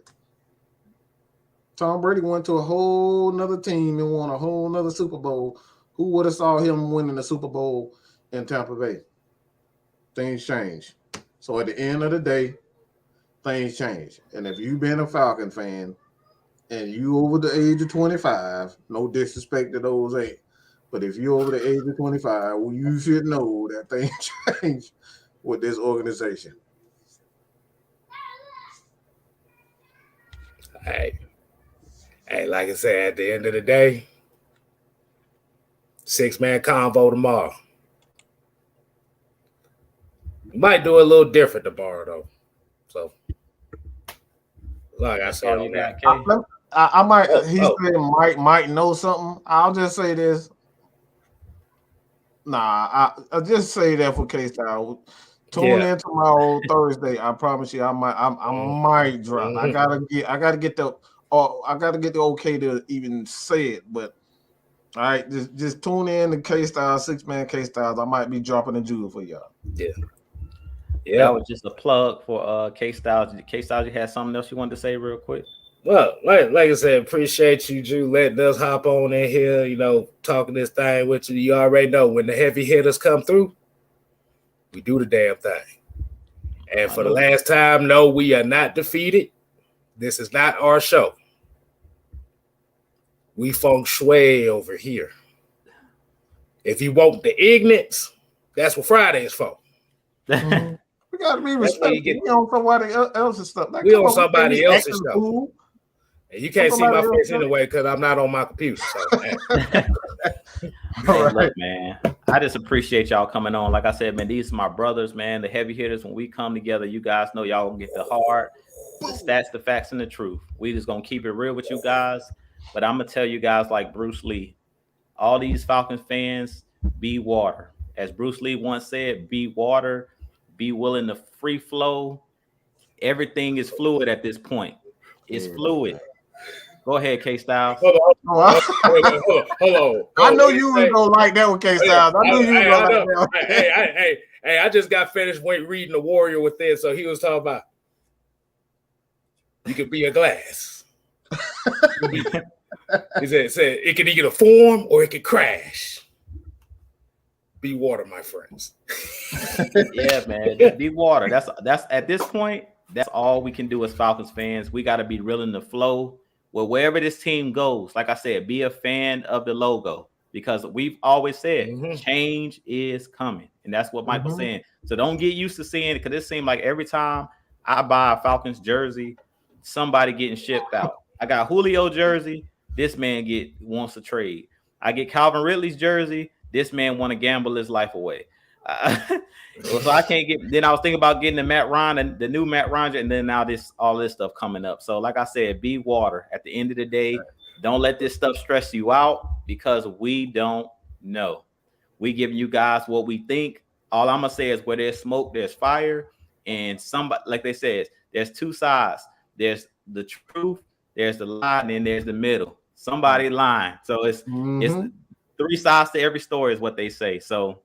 Tom Brady went to a whole nother team and won a whole nother Super Bowl. Who would have saw him winning the Super Bowl in Tampa Bay? Things change. So at the end of the day, things change. And if you've been a Falcon fan and you over the age of 25, no disrespect to those eight, but if you're over the age of 25, well, you should know that things change with this organization. Hey, like I said, at the end of the day, 6-man convo tomorrow. Might do it a little different tomorrow, though. So, like I said, on that. I might. He said might know something. I'll just say this. Nah, I'll just say that for K-Style. Tune in tomorrow, Thursday. I promise you, I might drop. I gotta get the okay to even say it. But all right, just tune in to K-Style, 6-man K-Styles. I might be dropping a jewel for y'all. Yeah. That was just a plug for K-Styles. K-Styles, you had something else you wanted to say real quick? Well, like I said, appreciate you, Drew, letting us hop on in here, talking this thing with you. You already know when the heavy hitters come through, we do the damn thing. And for the last time, no, we are not defeated. This is not our show. We feng shui over here. If you want the ignorance, that's what Friday is for. Mm-hmm. We gotta be respectful. We on somebody else's stuff. Like, we on somebody else's stuff. And you can't see my face anyway because I'm not on my computer. So, Look, man, I just appreciate y'all coming on. Like I said, man, these are my brothers, man. The heavy hitters. When we come together, you guys know y'all gonna get the hard, the stats, the facts, and the truth. We just gonna keep it real with you guys. But I'm gonna tell you guys, like Bruce Lee, all these Falcons fans, be water. As Bruce Lee once said, be water. Be willing to free flow. Everything is fluid at this point. It's fluid. Go ahead, K-Styles. Hold on. I know you was gonna like that with K-Styles. I knew you was gonna like that. Hey, I just got finished reading The Warrior Within, so he was talking about you could be a glass. He said it can either form or it can crash. Be water, my friends. Yeah, man. Just be water. That's at this point, that's all we can do as Falcons fans. We got to be real in the flow. Well, wherever this team goes, like I said, be a fan of the logo because we've always said change is coming. And that's what Mike was saying. So don't get used to seeing it because it seems like every time I buy a Falcons jersey, somebody getting shipped out. I got Julio jersey. This man wants to trade. I get Calvin Ridley's jersey. This man want to gamble his life away. So I can't get. Then I was thinking about getting the Matt Ryan and the new Matt Ryan, and then now all this stuff coming up. So like I said, be water. At the end of the day, don't let this stuff stress you out because we don't know. We giving you guys what we think. All I'm gonna say is where there's smoke, there's fire, and somebody, like they said, there's two sides. There's the truth, there's the lie, and then there's the middle. Somebody lying. So it's three sides to every story is what they say. So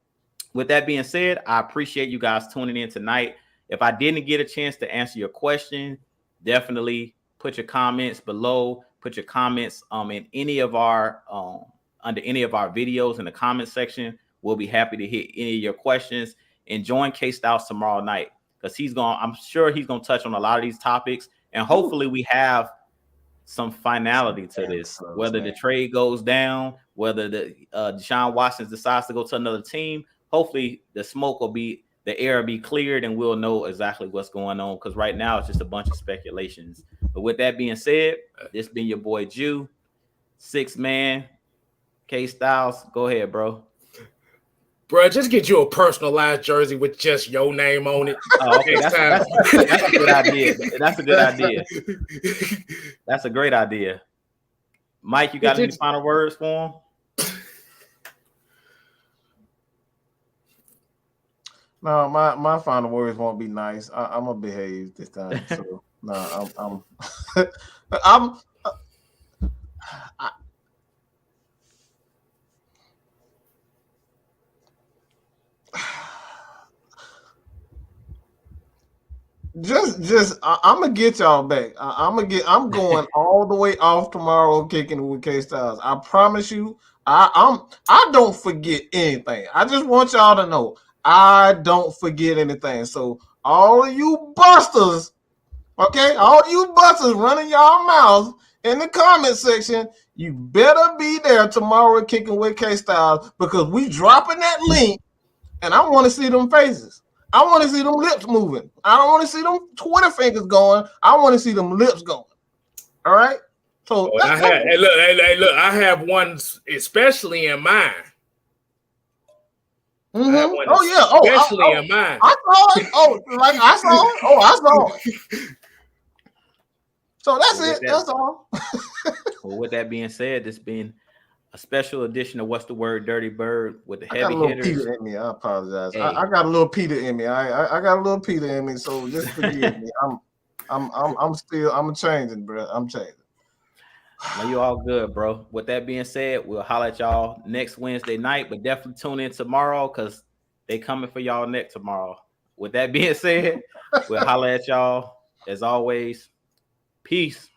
with that being said, I appreciate you guys tuning in tonight. If I didn't get a chance to answer your question, definitely put your comments below. Put your comments in any of our under any of our videos in the comment section. We'll be happy to hit any of your questions and join K-Styles tomorrow night because I'm sure he's gonna touch on a lot of these topics and hopefully we have some finality to this, whether the trade goes down, whether the Deshaun Watson decides to go to another team. Hopefully the air will be cleared and we'll know exactly what's going on because right now it's just a bunch of speculations. But with that being said, this been your boy Jew, 6-man, K-Styles. Go ahead, bro. Bro, just get you a personalized jersey with just your name on it. Oh, okay. That's a good idea. That's a good idea. That's a great idea. Mike, you got any final words for him? No, my final words won't be nice. I'm gonna behave this time. So no, I'm gonna get y'all back. I'm going all the way off tomorrow, kicking it with K Styles. I promise you. I don't forget anything. I just want y'all to know I don't forget anything. So all of you busters, okay, all you busters running y'all mouths in the comment section, you better be there tomorrow kicking with K Styles because we dropping that link, and I want to see them faces. I want to see them lips moving. I don't want to see them Twitter fingers going. I want to see them lips going. All right. So look, I have one especially in mind. Mm-hmm. I have one especially in mind. I saw it. I saw it. I saw it. So that's it. That's all. Well, with that being said, this being a special edition of What's the Word, Dirty Bird with the heavy I got a little hitters. Peter in me. I apologize. Hey. I got a little Peter in me. I got a little Peter in me. So just forgive me. I'm changing, bro. I'm changing. No, you all good, bro. With that being said, we'll holler at y'all next Wednesday night, but definitely tune in tomorrow because they coming for y'all next tomorrow. With that being said, we'll holler at y'all as always. Peace.